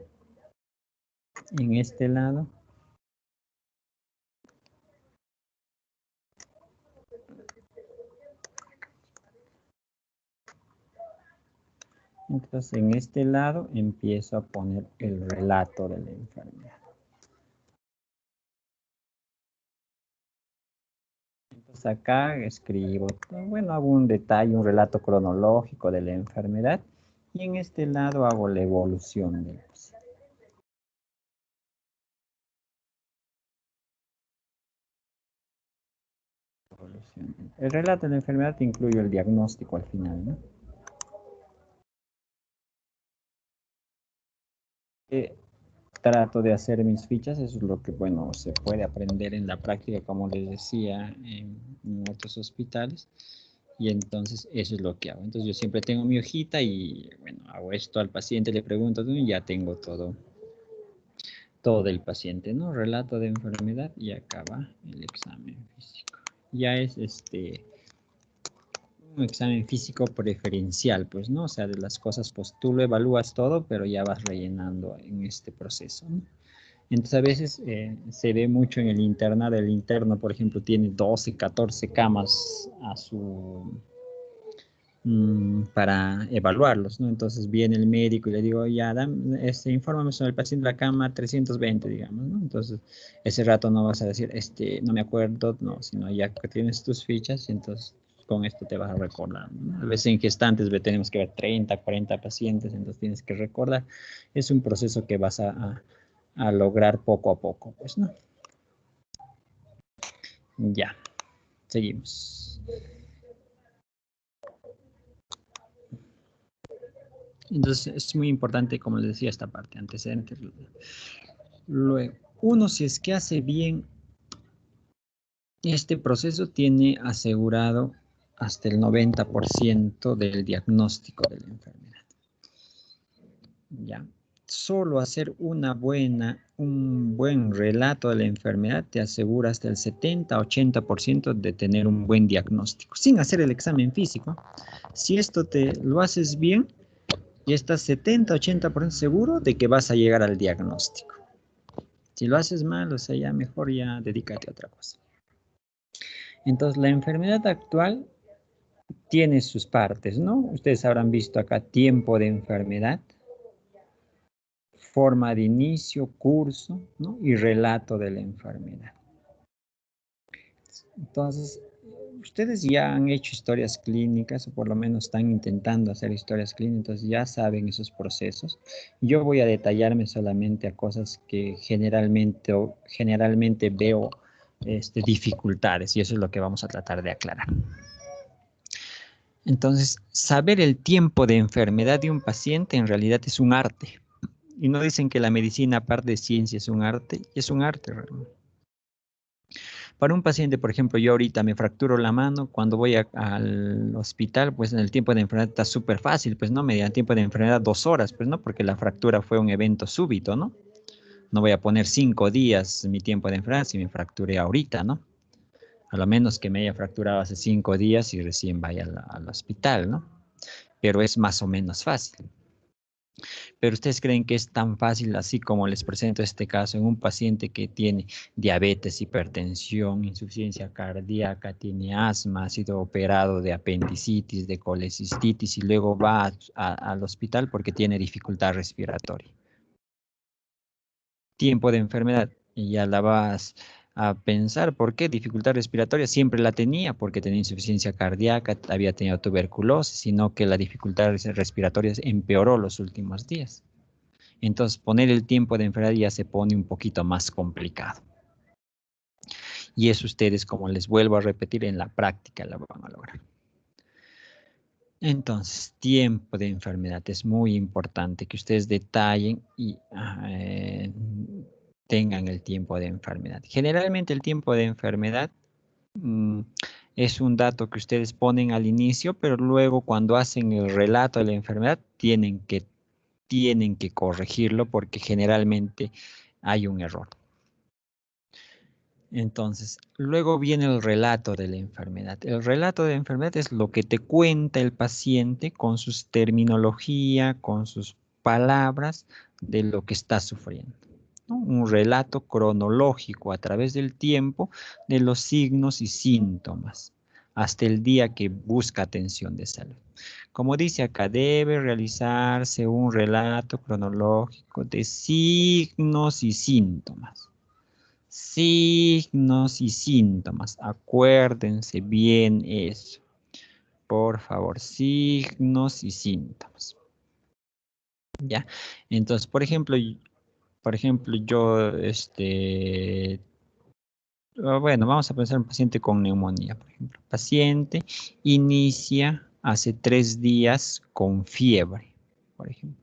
en este lado, entonces en este lado empiezo a poner el relato de la enfermedad. Entonces acá escribo, bueno, hago un detalle, un relato cronológico de la enfermedad y en este lado hago la evolución del paciente. El relato de la enfermedad incluye el diagnóstico al final, ¿no? Trato de hacer mis fichas, eso es lo que, bueno, se puede aprender en la práctica, como les decía, en otros hospitales, y entonces eso es lo que hago. Entonces yo siempre tengo mi hojita y, bueno, hago esto al paciente, le pregunto, y ya tengo todo del paciente, ¿no? Relato de enfermedad y acaba el examen físico. Ya es un examen físico preferencial, pues, ¿no? O sea, de las cosas, pues tú lo evalúas todo, pero ya vas rellenando en este proceso, ¿no? Entonces a veces se ve mucho en el internado. El interno, por ejemplo, tiene 12, 14 camas para evaluarlos, ¿no? Entonces viene el médico y le digo, ya, infórmame sobre el paciente de la cama 320, digamos, ¿no? Entonces, ese rato no vas a decir, no me acuerdo, no, sino ya que tienes tus fichas, y entonces con esto te vas a recordar, ¿no? A veces en gestantes tenemos que ver 30, 40 pacientes, entonces tienes que recordar. Es un proceso que vas a a lograr poco a poco, pues, ¿no? Ya, seguimos. Entonces, es muy importante, como les decía, esta parte, antecedentes. Luego, uno, si es que hace bien este proceso, tiene asegurado hasta el 90% del diagnóstico de la enfermedad. Ya. Solo hacer un buen relato de la enfermedad te asegura hasta el 70-80% de tener un buen diagnóstico, sin hacer el examen físico. Si esto lo haces bien, y estás 70-80% seguro de que vas a llegar al diagnóstico. Si lo haces mal, o sea, ya mejor ya dedícate a otra cosa. Entonces, la enfermedad actual tiene sus partes, ¿no? Ustedes habrán visto acá tiempo de enfermedad, forma de inicio, curso, ¿no? Y relato de la enfermedad. Entonces, ustedes ya han hecho historias clínicas, o por lo menos están intentando hacer historias clínicas, ya saben esos procesos. Yo voy a detallarme solamente a cosas que generalmente veo dificultades, y eso es lo que vamos a tratar de aclarar. Entonces, saber el tiempo de enfermedad de un paciente en realidad es un arte. Y no dicen que la medicina, aparte de ciencia, es un arte, y es un arte realmente. Para un paciente, por ejemplo, yo ahorita me fracturo la mano, cuando voy al hospital, pues en el tiempo de enfermedad está súper fácil, pues no, me dan tiempo de enfermedad 2 horas, pues no, porque la fractura fue un evento súbito, ¿no? No voy a poner 5 días mi tiempo de enfermedad si me fracturé ahorita, ¿no? A lo menos que me haya fracturado hace 5 días y recién vaya al hospital, ¿no? Pero es más o menos fácil. Pero ustedes creen que es tan fácil así como les presento este caso en un paciente que tiene diabetes, hipertensión, insuficiencia cardíaca, tiene asma, ha sido operado de apendicitis, de colecistitis y luego va al hospital porque tiene dificultad respiratoria. Tiempo de enfermedad y ya la vas a pensar, ¿por qué? Dificultad respiratoria siempre la tenía porque tenía insuficiencia cardíaca, había tenido tuberculosis, sino que la dificultad respiratoria empeoró los últimos días. Entonces, poner el tiempo de enfermedad ya se pone un poquito más complicado. Y eso ustedes, como les vuelvo a repetir, en la práctica lo van a lograr. Entonces, tiempo de enfermedad. Es muy importante que ustedes detallen y tengan el tiempo de enfermedad. Generalmente el tiempo de enfermedad es un dato que ustedes ponen al inicio, pero luego cuando hacen el relato de la enfermedad tienen que corregirlo porque generalmente hay un error. Entonces, luego viene el relato de la enfermedad. El relato de la enfermedad es lo que te cuenta el paciente con su terminología, con sus palabras de lo que está sufriendo, ¿no? Un relato cronológico a través del tiempo de los signos y síntomas hasta el día que busca atención de salud. Como dice acá, debe realizarse un relato cronológico de signos y síntomas. Signos y síntomas. Acuérdense bien eso. Por favor, signos y síntomas. ¿Ya? Entonces, por ejemplo, yo, bueno, vamos a pensar en un paciente con neumonía, por ejemplo. Paciente inicia hace 3 días con fiebre, por ejemplo.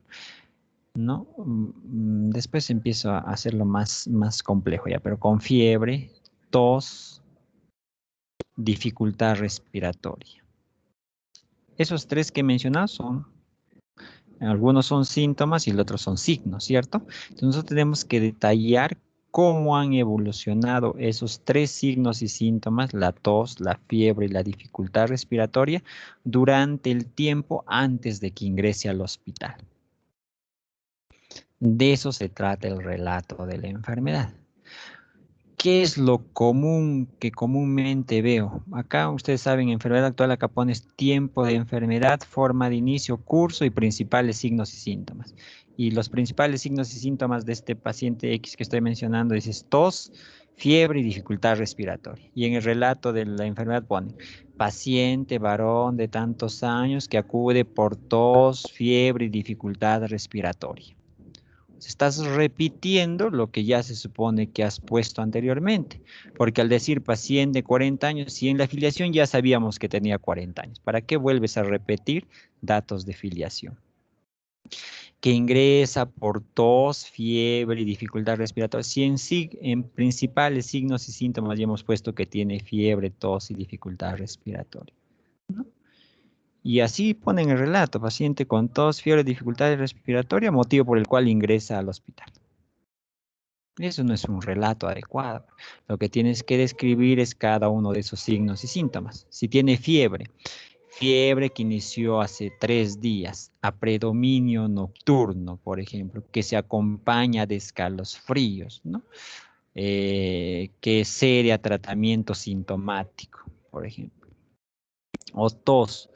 ¿No? Después empiezo a hacerlo más complejo ya, pero con fiebre, tos, dificultad respiratoria. Esos 3 que he mencionado algunos son síntomas y los otros son signos, ¿cierto? Entonces nosotros tenemos que detallar cómo han evolucionado esos 3 signos y síntomas, la tos, la fiebre y la dificultad respiratoria, durante el tiempo antes de que ingrese al hospital. De eso se trata el relato de la enfermedad. ¿Qué es lo común que comúnmente veo? Acá ustedes saben, enfermedad actual, acá pones tiempo de enfermedad, forma de inicio, curso y principales signos y síntomas. Y los principales signos y síntomas de este paciente X que estoy mencionando dices tos, fiebre y dificultad respiratoria. Y en el relato de la enfermedad pone paciente varón de tantos años que acude por tos, fiebre y dificultad respiratoria. Estás repitiendo lo que ya se supone que has puesto anteriormente. Porque al decir paciente 40 años, si en la filiación ya sabíamos que tenía 40 años, ¿para qué vuelves a repetir datos de filiación? Que ingresa por tos, fiebre y dificultad respiratoria. Si en principales signos y síntomas ya hemos puesto que tiene fiebre, tos y dificultad respiratoria, ¿no? Y así ponen el relato, paciente con tos, fiebre, dificultad respiratoria, motivo por el cual ingresa al hospital. Eso no es un relato adecuado. Lo que tienes que describir es cada uno de esos signos y síntomas. Si tiene fiebre, fiebre que inició hace 3 días, a predominio nocturno, por ejemplo, que se acompaña de escalofríos, ¿no? Que cede a tratamiento sintomático, por ejemplo. O tos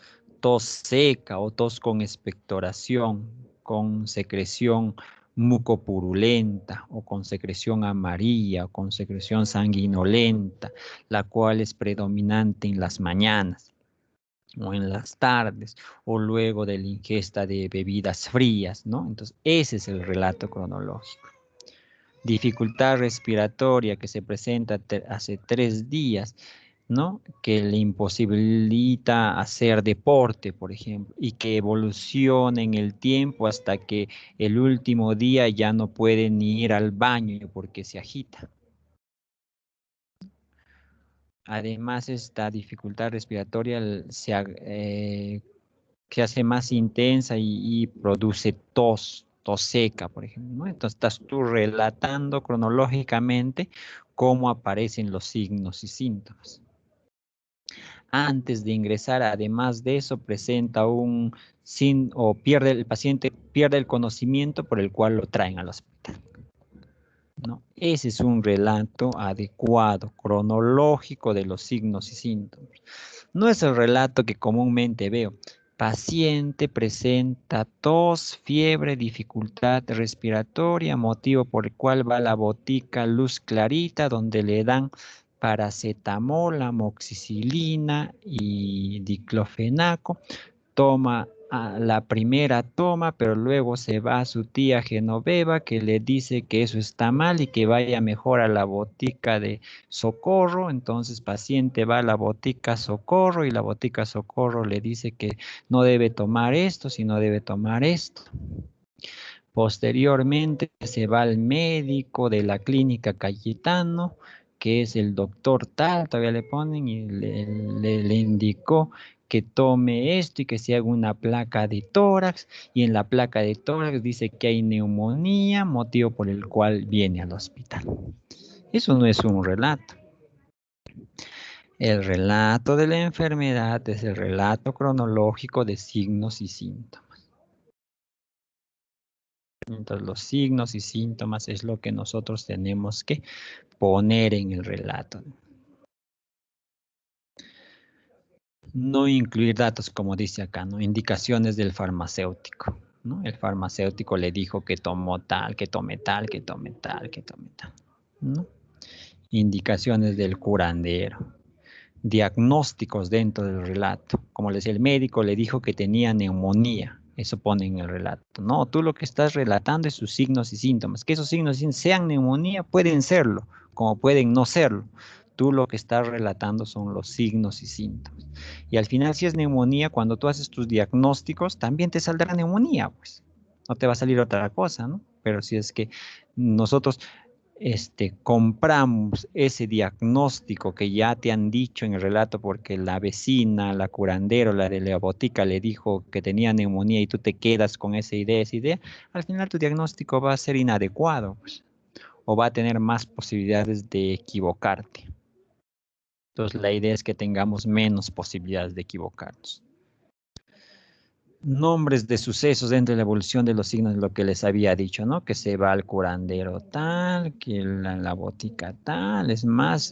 seca o tos con expectoración, con secreción mucopurulenta o con secreción amarilla o con secreción sanguinolenta, la cual es predominante en las mañanas o en las tardes, o luego de la ingesta de bebidas frías, ¿no? Entonces, ese es el relato cronológico. Dificultad respiratoria que se presenta hace 3 días, ¿no? Que le imposibilita hacer deporte, por ejemplo, y que evoluciona en el tiempo hasta que el último día ya no puede ni ir al baño porque se agita. Además, esta dificultad respiratoria se hace más intensa y produce tos seca, por ejemplo, ¿no? Entonces estás tú relatando cronológicamente cómo aparecen los signos y síntomas. Antes de ingresar, además de eso, presenta el paciente pierde el conocimiento por el cual lo traen al hospital, ¿no? Ese es un relato adecuado, cronológico de los signos y síntomas. No es el relato que comúnmente veo. Paciente presenta tos, fiebre, dificultad respiratoria, motivo por el cual va a la botica Luz Clarita, donde le dan paracetamol, amoxicilina y diclofenaco. Toma la primera toma, pero luego se va a su tía Genoveva, que le dice que eso está mal y que vaya mejor a la botica de Socorro. Entonces paciente va a la botica Socorro y la botica Socorro le dice que no debe tomar esto, sino debe tomar esto. Posteriormente se va al médico de la clínica Cayetano, que es el doctor tal, todavía le ponen y le indicó que tome esto y que se haga una placa de tórax, y en la placa de tórax dice que hay neumonía, motivo por el cual viene al hospital. Eso no es un relato. El relato de la enfermedad es el relato cronológico de signos y síntomas. Entonces, los signos y síntomas es lo que nosotros tenemos que poner en el relato. No incluir datos, como dice acá, ¿no? Indicaciones del farmacéutico, ¿no? El farmacéutico le dijo que tomó tal, que tome tal, que tome tal, que tome tal, ¿no? Indicaciones del curandero. Diagnósticos dentro del relato. Como les decía, el médico le dijo que tenía neumonía. Eso pone en el relato. No, tú lo que estás relatando es sus signos y síntomas. Que esos signos y síntomas sean neumonía, pueden serlo, como pueden no serlo. Tú lo que estás relatando son los signos y síntomas. Y al final, si es neumonía, cuando tú haces tus diagnósticos, también te saldrá neumonía, pues. No te va a salir otra cosa, ¿no? Pero si es que nosotros compramos ese diagnóstico que ya te han dicho en el relato porque la vecina, la curandera, la de la botica le dijo que tenía neumonía y tú te quedas con esa idea, al final tu diagnóstico va a ser inadecuado, pues, o va a tener más posibilidades de equivocarte. Entonces la idea es que tengamos menos posibilidades de equivocarnos. Nombres de sucesos dentro de la evolución de los signos, lo que les había dicho, ¿no? Que se va al curandero tal, que la botica tal, es más,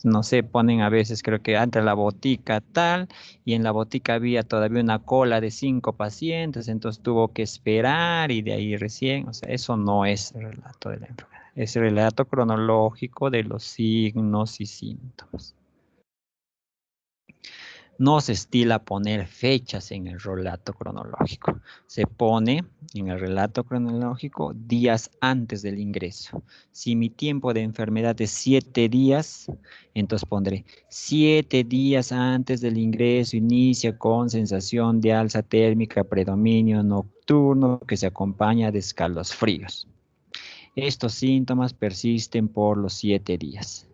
no sé, ponen a veces, creo que entra la botica tal, y en la botica había todavía una cola de 5 pacientes, entonces tuvo que esperar y de ahí recién, o sea, eso no es el relato de la enfermedad, es el relato cronológico de los signos y síntomas. No se estila poner fechas en el relato cronológico. Se pone en el relato cronológico días antes del ingreso. Si mi tiempo de enfermedad es 7 días, entonces pondré 7 días antes del ingreso inicia con sensación de alza térmica, predominio nocturno que se acompaña de escalofríos. Estos síntomas persisten por los 7 días.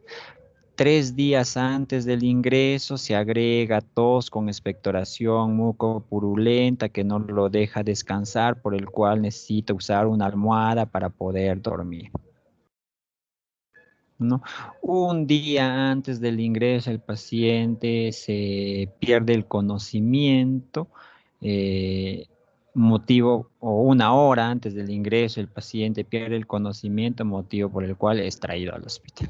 3 días antes del ingreso se agrega tos con expectoración mucopurulenta que no lo deja descansar, por el cual necesita usar una almohada para poder dormir, ¿no? Un día antes del ingreso el paciente se pierde el conocimiento, motivo, o una hora antes del ingreso el paciente pierde el conocimiento, motivo por el cual es traído al hospital.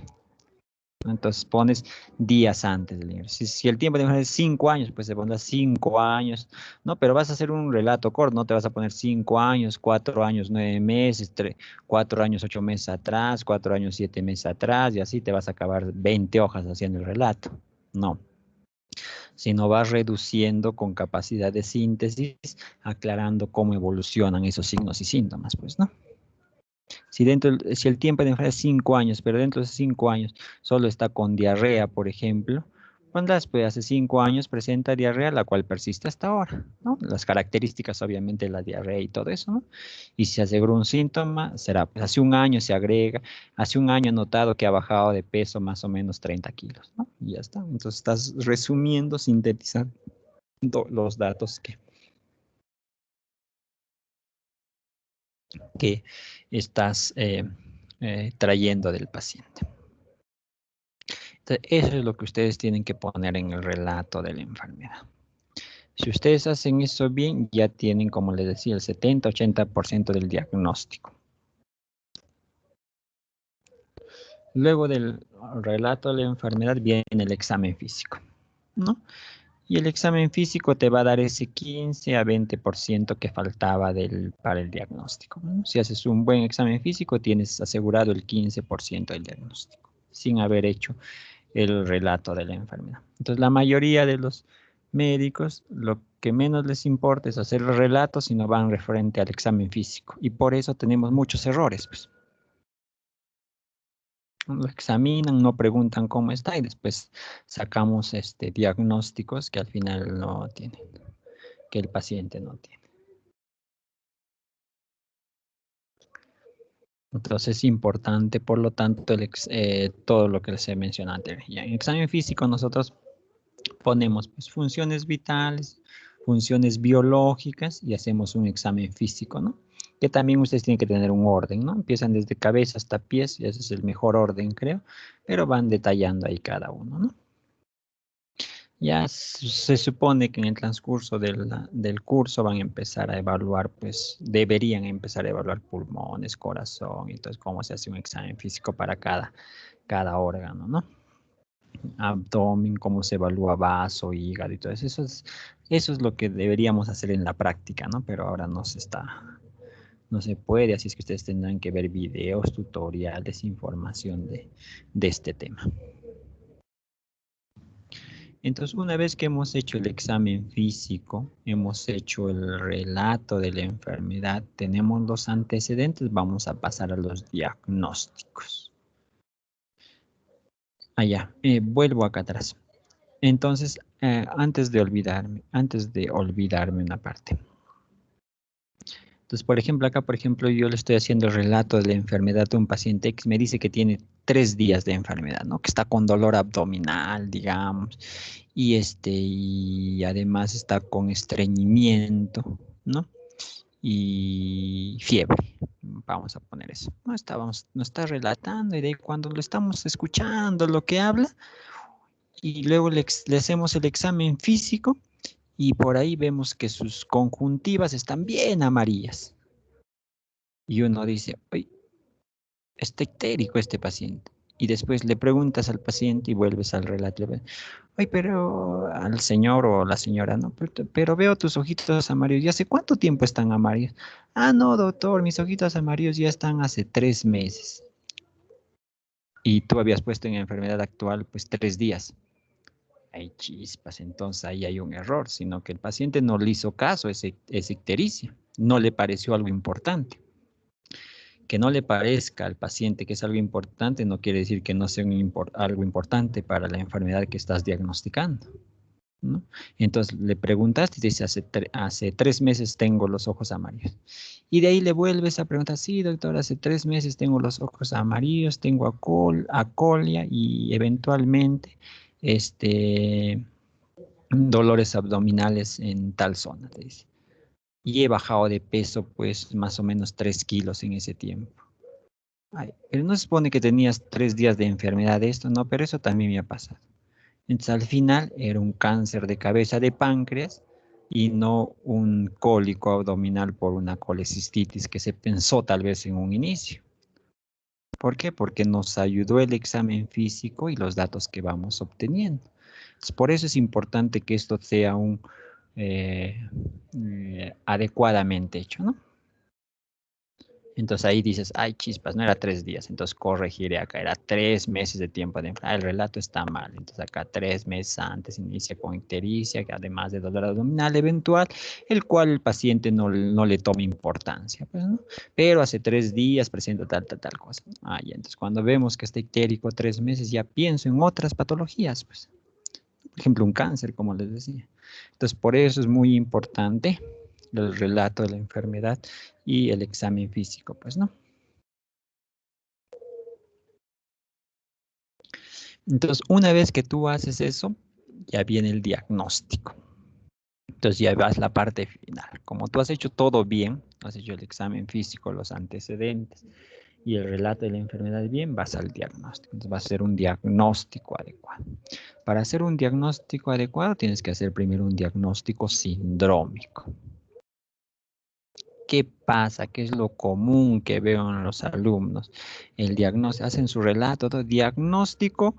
Entonces pones días antes del ingreso. Si el tiempo de enfermedad es 5 años, pues se pondrá 5 años, ¿no? Pero vas a hacer un relato corto, no te vas a poner 5 años, 4 años, 9 meses, 4 años, 8 meses atrás, 4 años, 7 meses atrás, y así te vas a acabar 20 hojas haciendo el relato. No. Sino vas reduciendo con capacidad de síntesis, aclarando cómo evolucionan esos signos y síntomas, pues, ¿no? Si el tiempo de enfermedad es 5 años, pero dentro de esos 5 años solo está con diarrea, por ejemplo, pondrás, pues hace 5 años presenta diarrea, la cual persiste hasta ahora, ¿no? Las características, obviamente, de la diarrea y todo eso, ¿no? Y si se asegura un síntoma, será, pues hace un año se agrega, hace un año he notado que ha bajado de peso más o menos 30 kilos, ¿no? Y ya está. Entonces estás resumiendo, sintetizando los datos que estás trayendo del paciente. Entonces, eso es lo que ustedes tienen que poner en el relato de la enfermedad. Si ustedes hacen eso bien, ya tienen, como les decía, el 70-80% del diagnóstico. Luego del relato de la enfermedad viene el examen físico, ¿no? Y el examen físico te va a dar ese 15 a 20% que faltaba para el diagnóstico, ¿no? Si haces un buen examen físico, tienes asegurado el 15% del diagnóstico, sin haber hecho el relato de la enfermedad. Entonces, la mayoría de los médicos, lo que menos les importa es hacer el relato, sino van referente al examen físico. Y por eso tenemos muchos errores, pues. Lo examinan, no preguntan cómo está y después sacamos diagnósticos que al final no tienen, que el paciente no tiene. Entonces es importante, por lo tanto, todo lo que les he mencionado antes. Y en el examen físico nosotros ponemos pues, funciones vitales, funciones biológicas y hacemos un examen físico, ¿no? Que también ustedes tienen que tener un orden, ¿no? Empiezan desde cabeza hasta pies, y ese es el mejor orden, creo, pero van detallando ahí cada uno, ¿no? Ya se supone que en el transcurso del curso van a empezar a evaluar, pues deberían empezar a evaluar pulmones, corazón, y entonces cómo se hace un examen físico para cada órgano, ¿no? Abdomen, cómo se evalúa vaso, hígado y todo eso. Eso es lo que deberíamos hacer en la práctica, ¿no? Pero ahora no se puede, así es que ustedes tendrán que ver videos, tutoriales, información de este tema. Entonces, una vez que hemos hecho el examen físico, hemos hecho el relato de la enfermedad, tenemos los antecedentes, vamos a pasar a los diagnósticos. Allá, vuelvo acá atrás. Entonces, antes de olvidarme una parte. Entonces, por ejemplo, acá, yo le estoy haciendo el relato de la enfermedad de un paciente X, me dice que tiene 3 días de enfermedad, ¿no? Que está con dolor abdominal, digamos, y además está con estreñimiento, ¿no? Y fiebre, vamos a poner eso. Nos está relatando y de ahí cuando lo estamos escuchando lo que habla, y luego le hacemos el examen físico y por ahí vemos que sus conjuntivas están bien amarillas. Y uno dice, oye, está ictérico este paciente. Y después le preguntas al paciente y vuelves al relato. Oye, pero al señor o la señora, ¿no? Pero veo tus ojitos amarillos. ¿Y hace cuánto tiempo están amarillos? Ah, no, doctor, mis ojitos amarillos ya están hace 3 meses. Y tú habías puesto en enfermedad actual, pues 3 días. Hay chispas, entonces ahí hay un error, sino que el paciente no le hizo caso a esa ictericia, no le pareció algo importante. Que no le parezca al paciente que es algo importante no quiere decir que no sea algo importante para la enfermedad que estás diagnosticando, ¿no? Entonces le preguntaste y dice, hace 3 meses tengo los ojos amarillos. Y de ahí le vuelves a preguntar, sí, doctor, hace 3 meses tengo los ojos amarillos, tengo acolia y eventualmente dolores abdominales en tal zona, te dice. Y he bajado de peso, pues, más o menos 3 kilos en ese tiempo. Ay, pero no se supone que tenías 3 días de enfermedad de esto, no, pero eso también me ha pasado. Entonces, al final era un cáncer de cabeza de páncreas y no un cólico abdominal por una colecistitis que se pensó tal vez en un inicio. ¿Por qué? Porque nos ayudó el examen físico y los datos que vamos obteniendo. Entonces, por eso es importante que esto sea adecuadamente hecho, ¿no? Entonces ahí dices, ay, chispas, no era 3 días, entonces corregiré acá, era 3 meses de tiempo de enfermedad. El relato está mal, entonces acá 3 meses antes inicia con ictericia, que además de dolor abdominal eventual, el cual el paciente no le toma importancia, pues, ¿no? Pero hace 3 días presenta tal cosa. Ah, ya, entonces cuando vemos que está ictérico 3 meses, ya pienso en otras patologías, pues. Por ejemplo, un cáncer, como les decía. Entonces, por eso es muy importante el relato de la enfermedad y el examen físico, pues, ¿no? Entonces, una vez que tú haces eso, ya viene el diagnóstico. Entonces, ya vas la parte final. Como tú has hecho todo bien, has hecho el examen físico, los antecedentes y el relato de la enfermedad bien, vas al diagnóstico. Entonces, va a ser un diagnóstico adecuado. Para hacer un diagnóstico adecuado, tienes que hacer primero un diagnóstico sindrómico. ¿Qué pasa? ¿Qué es lo común que veo en los alumnos? El diagnóstico, hacen su relato, todo diagnóstico,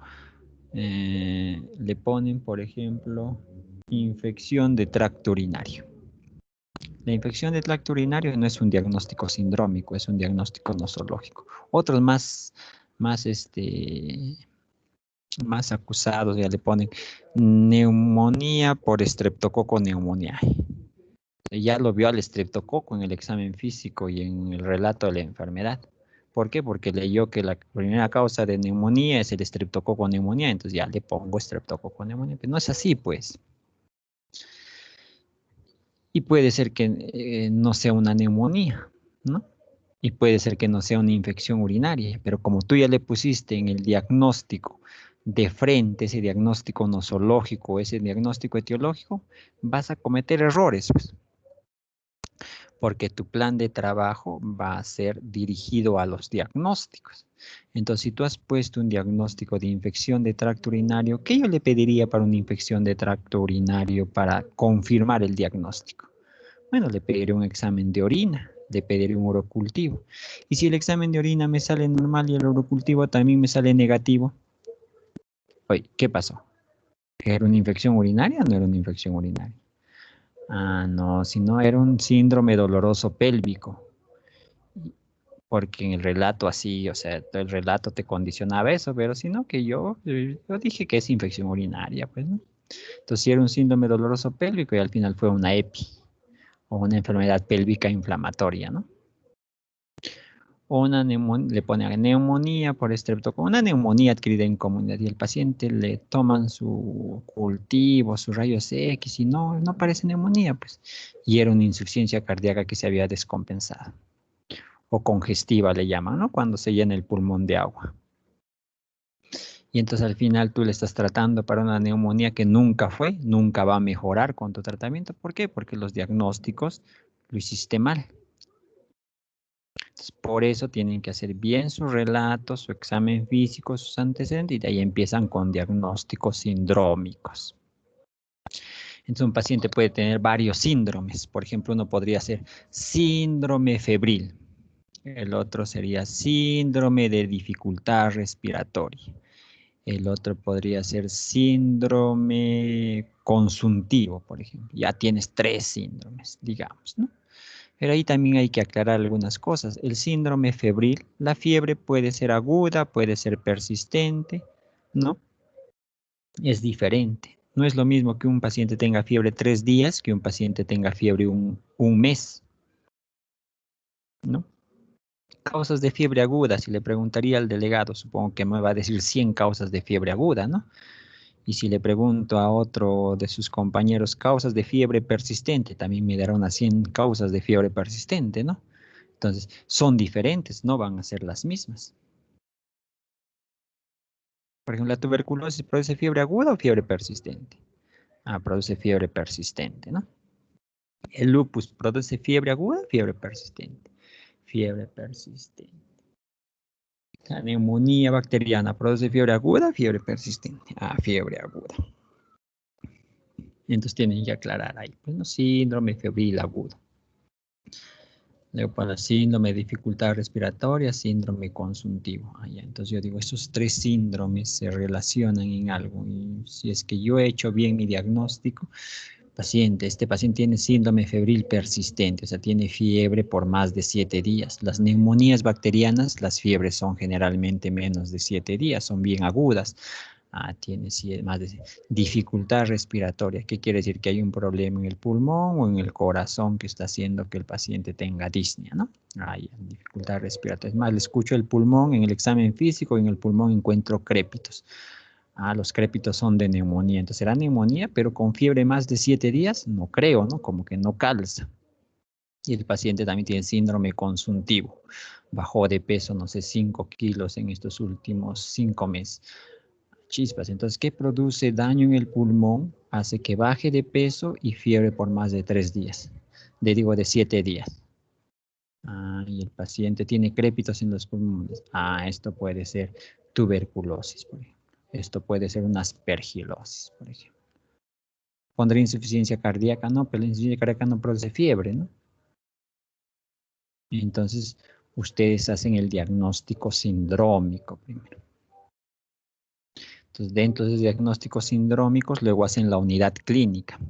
le ponen, por ejemplo, infección de tracto urinario. La infección de tracto urinario no es un diagnóstico sindrómico, es un diagnóstico nosológico. Otros más acusados ya le ponen neumonía por estreptococo neumoniae. Ya lo vio al estreptococo en el examen físico y en el relato de la enfermedad. ¿Por qué? Porque leyó que la primera causa de neumonía es el estreptococo neumonía, entonces ya le pongo estreptococo neumonía, pero no es así, pues. Y puede ser que no sea una neumonía, ¿no? Y puede ser que no sea una infección urinaria, pero como tú ya le pusiste en el diagnóstico de frente, ese diagnóstico nosológico, ese diagnóstico etiológico, vas a cometer errores, pues. Porque tu plan de trabajo va a ser dirigido a los diagnósticos. Entonces, si tú has puesto un diagnóstico de infección de tracto urinario, ¿qué yo le pediría para una infección de tracto urinario para confirmar el diagnóstico? Bueno, le pediré un examen de orina, le pediré un urocultivo. Y si el examen de orina me sale normal y el urocultivo también me sale negativo, oye, ¿qué pasó? ¿Era una infección urinaria o no era una infección urinaria? Ah, no, si no era un síndrome doloroso pélvico. Porque en el relato así, o sea, el relato te condicionaba eso, pero si no, que yo dije que es infección urinaria, pues, ¿no? Entonces, si era un síndrome doloroso pélvico y al final fue una EPI o una enfermedad pélvica inflamatoria, ¿no? O una neumonía, le ponen neumonía por estreptococo, una neumonía adquirida en comunidad y el paciente le toman su cultivo, sus rayos X y no parece neumonía, pues, y era una insuficiencia cardíaca que se había descompensado. O congestiva le llaman, ¿no? Cuando se llena el pulmón de agua. Y entonces al final tú le estás tratando para una neumonía que nunca va a mejorar con tu tratamiento. ¿Por qué? Porque los diagnósticos lo hiciste mal. Entonces, por eso tienen que hacer bien su relato, su examen físico, sus antecedentes, y de ahí empiezan con diagnósticos sindrómicos. Entonces un paciente puede tener varios síndromes. Por ejemplo, uno podría ser síndrome febril. El otro sería síndrome de dificultad respiratoria. El otro podría ser síndrome consuntivo, por ejemplo. Ya tienes 3 síndromes, digamos, ¿no? Pero ahí también hay que aclarar algunas cosas. El síndrome febril, la fiebre puede ser aguda, puede ser persistente, ¿no? Es diferente. No es lo mismo que un paciente tenga fiebre 3 días que un paciente tenga fiebre un mes, ¿no? Causas de fiebre aguda, si le preguntaría al delegado, supongo que me va a decir 100 causas de fiebre aguda, ¿no? Y si le pregunto a otro de sus compañeros causas de fiebre persistente, también me dará unas 100 causas de fiebre persistente, ¿no? Entonces, son diferentes, no van a ser las mismas. Por ejemplo, ¿la tuberculosis produce fiebre aguda o fiebre persistente? Ah, produce fiebre persistente, ¿no? El lupus produce fiebre aguda o fiebre persistente. Fiebre persistente. La neumonía bacteriana produce fiebre aguda o fiebre persistente. Ah, fiebre aguda. Entonces tienen que aclarar ahí. Bueno, síndrome febril agudo. Luego para síndrome de dificultad respiratoria, síndrome consuntivo. Ah, ya. Entonces yo digo, esos 3 síndromes se relacionan en algo. Y si es que yo he hecho bien mi diagnóstico, este paciente tiene síndrome febril persistente, o sea, tiene fiebre por más de 7 días. Las neumonías bacterianas, las fiebres son generalmente menos de 7 días, son bien agudas. Tiene más de dificultad respiratoria. ¿Qué quiere decir? Que hay un problema en el pulmón o en el corazón que está haciendo que el paciente tenga disnea, ¿no? Dificultad respiratoria. Es más, le escucho el pulmón en el examen físico y en el pulmón encuentro crépitos. Los crépitos son de neumonía. Entonces, ¿será neumonía, pero con fiebre más de 7 días? No creo, ¿no? Como que no calza. Y el paciente también tiene síndrome consuntivo. Bajó de peso, no sé, 5 kilos en estos últimos 5 meses. Chispas. Entonces, ¿qué produce daño en el pulmón? Hace que baje de peso y fiebre por más de 3 días. De 7 días. Y el paciente tiene crépitos en los pulmones. Esto puede ser tuberculosis, por ejemplo. Esto puede ser una aspergilosis, por ejemplo. Pondré insuficiencia cardíaca, no, pero la insuficiencia cardíaca no produce fiebre, ¿no? Entonces, ustedes hacen el diagnóstico sindrómico primero. Entonces, dentro de los diagnósticos sindrómicos, luego hacen la unidad clínica.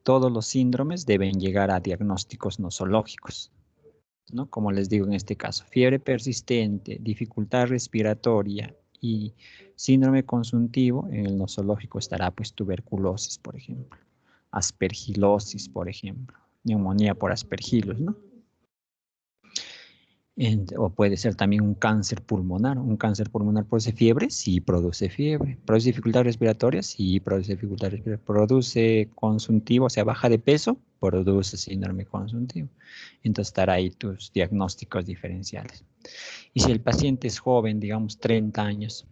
Todos los síndromes deben llegar a diagnósticos nosológicos, ¿no? Como les digo en este caso, fiebre persistente, dificultad respiratoria y síndrome consuntivo, en el nosológico estará pues tuberculosis, por ejemplo, aspergilosis, por ejemplo, neumonía por aspergillus, ¿no? O puede ser también un cáncer pulmonar. ¿Un cáncer pulmonar produce fiebre? Sí, produce fiebre. ¿Produce dificultad respiratoria? Sí, produce dificultad respiratoria. ¿Produce consuntivo, o sea, baja de peso? Produce síndrome consuntivo. Entonces estará ahí tus diagnósticos diferenciales. Y si el paciente es joven, digamos 30 años,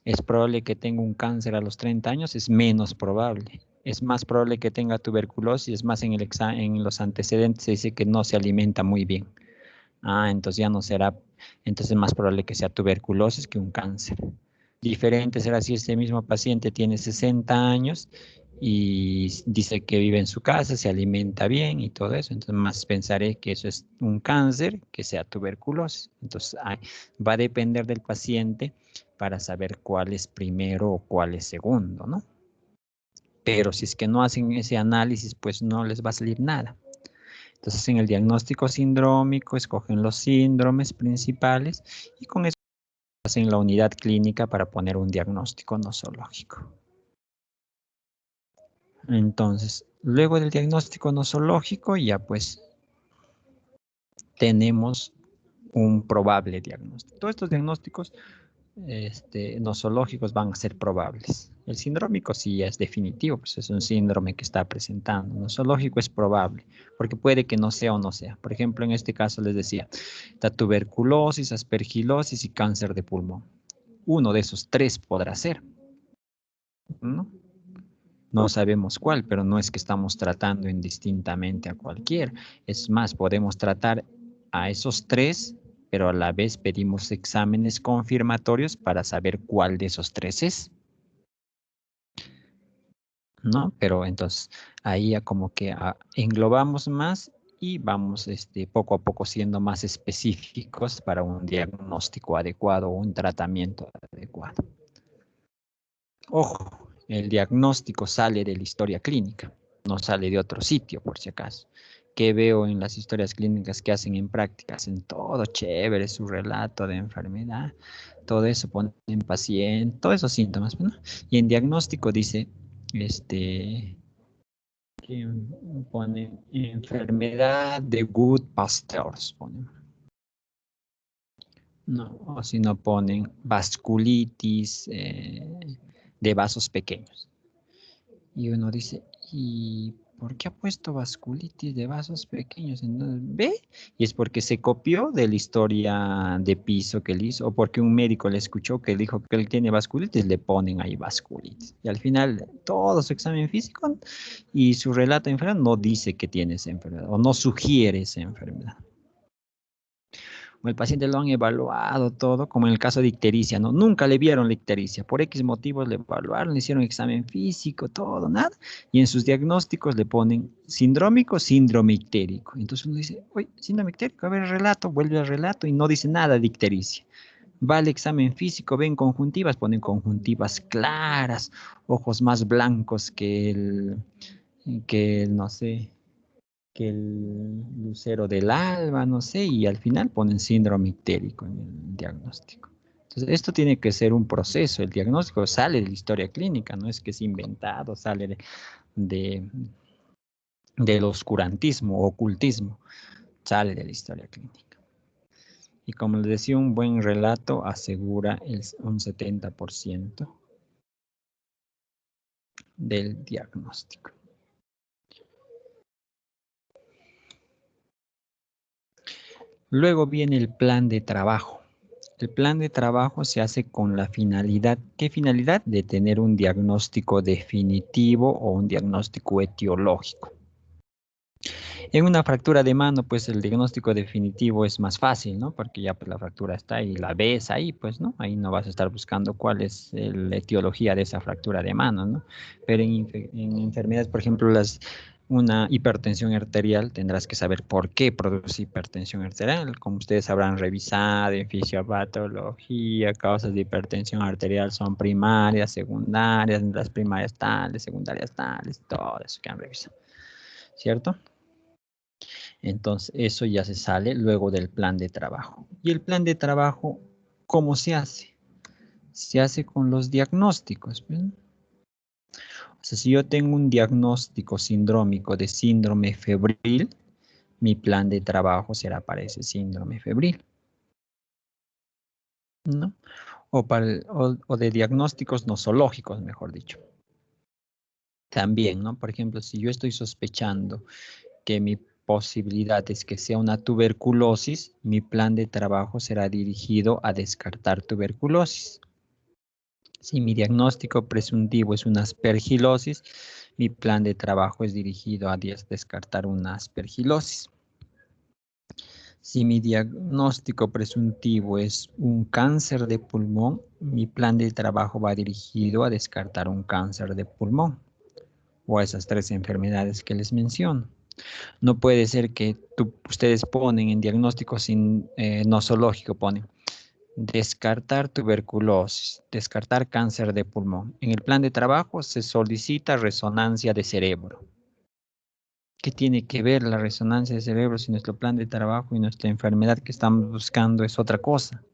¿es probable que tenga un cáncer a los 30 años? Es menos probable. Es más probable que tenga tuberculosis. Es más, en los antecedentes se dice que no se alimenta muy bien. Entonces ya no será, entonces es más probable que sea tuberculosis que un cáncer. Diferente será si ese mismo paciente tiene 60 años y dice que vive en su casa, se alimenta bien y todo eso. Entonces más pensaré que eso es un cáncer que sea tuberculosis. Entonces va a depender del paciente para saber cuál es primero o cuál es segundo, ¿no? Pero si es que no hacen ese análisis, pues no les va a salir nada. Entonces, en el diagnóstico sindrómico, escogen los síndromes principales y con eso hacen la unidad clínica para poner un diagnóstico nosológico. Entonces, luego del diagnóstico nosológico, ya pues tenemos un probable diagnóstico. Todos estos diagnósticos nosológicos van a ser probables. El sindrómico sí es definitivo, pues es un síndrome que está presentando. Nosológico es probable, porque puede que no sea o no sea. Por ejemplo, en este caso les decía, la tuberculosis, aspergilosis y cáncer de pulmón. Uno de esos 3 podrá ser, ¿no? No sabemos cuál, pero no es que estamos tratando indistintamente a cualquiera. Es más, podemos tratar a esos 3, pero a la vez pedimos exámenes confirmatorios para saber cuál de esos 3 es. ¿No? Pero entonces ahí ya como que englobamos más y vamos poco a poco siendo más específicos para un diagnóstico adecuado o un tratamiento adecuado. Ojo, el diagnóstico sale de la historia clínica, no sale de otro sitio por si acaso. que veo en las historias clínicas que hacen en práctica, hacen todo chévere, su relato de enfermedad, todo eso ponen en paciente, todos esos síntomas, ¿no? Y en diagnóstico dice, que ponen enfermedad de Good-Pasteurs, ponen. No, o si no ponen vasculitis de vasos pequeños. Y uno dice, ¿y por qué ha puesto vasculitis de vasos pequeños? Entonces, ¿ve? Y es porque se copió de la historia de piso que él hizo, o porque un médico le escuchó que dijo que él tiene vasculitis, le ponen ahí vasculitis. Y al final, todo su examen físico y su relato de enfermedad no dice que tiene esa enfermedad, o no sugiere esa enfermedad. O el paciente lo han evaluado todo, como en el caso de ictericia, ¿no? Nunca le vieron la ictericia, por X motivos le evaluaron, le hicieron examen físico, todo, nada, y en sus diagnósticos le ponen sindrómico, síndrome ictérico. Entonces uno dice, oye, síndrome ictérico, a ver el relato, vuelve al relato y no dice nada de ictericia. Va al examen físico, ven conjuntivas, ponen conjuntivas claras, ojos más blancos no sé, que el lucero del alba, no sé, y al final ponen síndrome ictérico en el diagnóstico. Entonces, esto tiene que ser un proceso. El diagnóstico sale de la historia clínica, no es que es inventado, sale de, del oscurantismo, ocultismo, sale de la historia clínica. Y como les decía, un buen relato asegura un 70% del diagnóstico. Luego viene el plan de trabajo. El plan de trabajo se hace con la finalidad, ¿qué finalidad? De tener un diagnóstico definitivo o un diagnóstico etiológico. En una fractura de mano, pues el diagnóstico definitivo es más fácil, ¿no? Porque ya pues la fractura está ahí, la ves ahí, pues, ¿no? Ahí no vas a estar buscando cuál es la etiología de esa fractura de mano, ¿no? Pero en enfermedades, por ejemplo, una hipertensión arterial, tendrás que saber por qué produce hipertensión arterial. Como ustedes habrán revisado en fisiopatología, causas de hipertensión arterial son primarias, secundarias, las primarias tales, secundarias tales, todo eso que han revisado, ¿cierto? Entonces, eso ya se sale luego del plan de trabajo. Y el plan de trabajo, ¿cómo se hace? Se hace con los diagnósticos. ¿Ven? O sea, si yo tengo un diagnóstico sindrómico de síndrome febril, mi plan de trabajo será para ese síndrome febril, ¿no? O de diagnósticos nosológicos, mejor dicho. También, ¿no? Por ejemplo, si yo estoy sospechando que mi posibilidad es que sea una tuberculosis, mi plan de trabajo será dirigido a descartar tuberculosis. Si mi diagnóstico presuntivo es una aspergilosis, mi plan de trabajo es dirigido a descartar una aspergilosis. Si mi diagnóstico presuntivo es un cáncer de pulmón, mi plan de trabajo va dirigido a descartar un cáncer de pulmón o a esas 3 enfermedades que les menciono. No puede ser que ustedes ponen en diagnóstico nosológico, ponen descartar tuberculosis, descartar cáncer de pulmón. En el plan de trabajo se solicita resonancia de cerebro. ¿Qué tiene que ver la resonancia de cerebro si nuestro plan de trabajo y nuestra enfermedad que estamos buscando es otra cosa?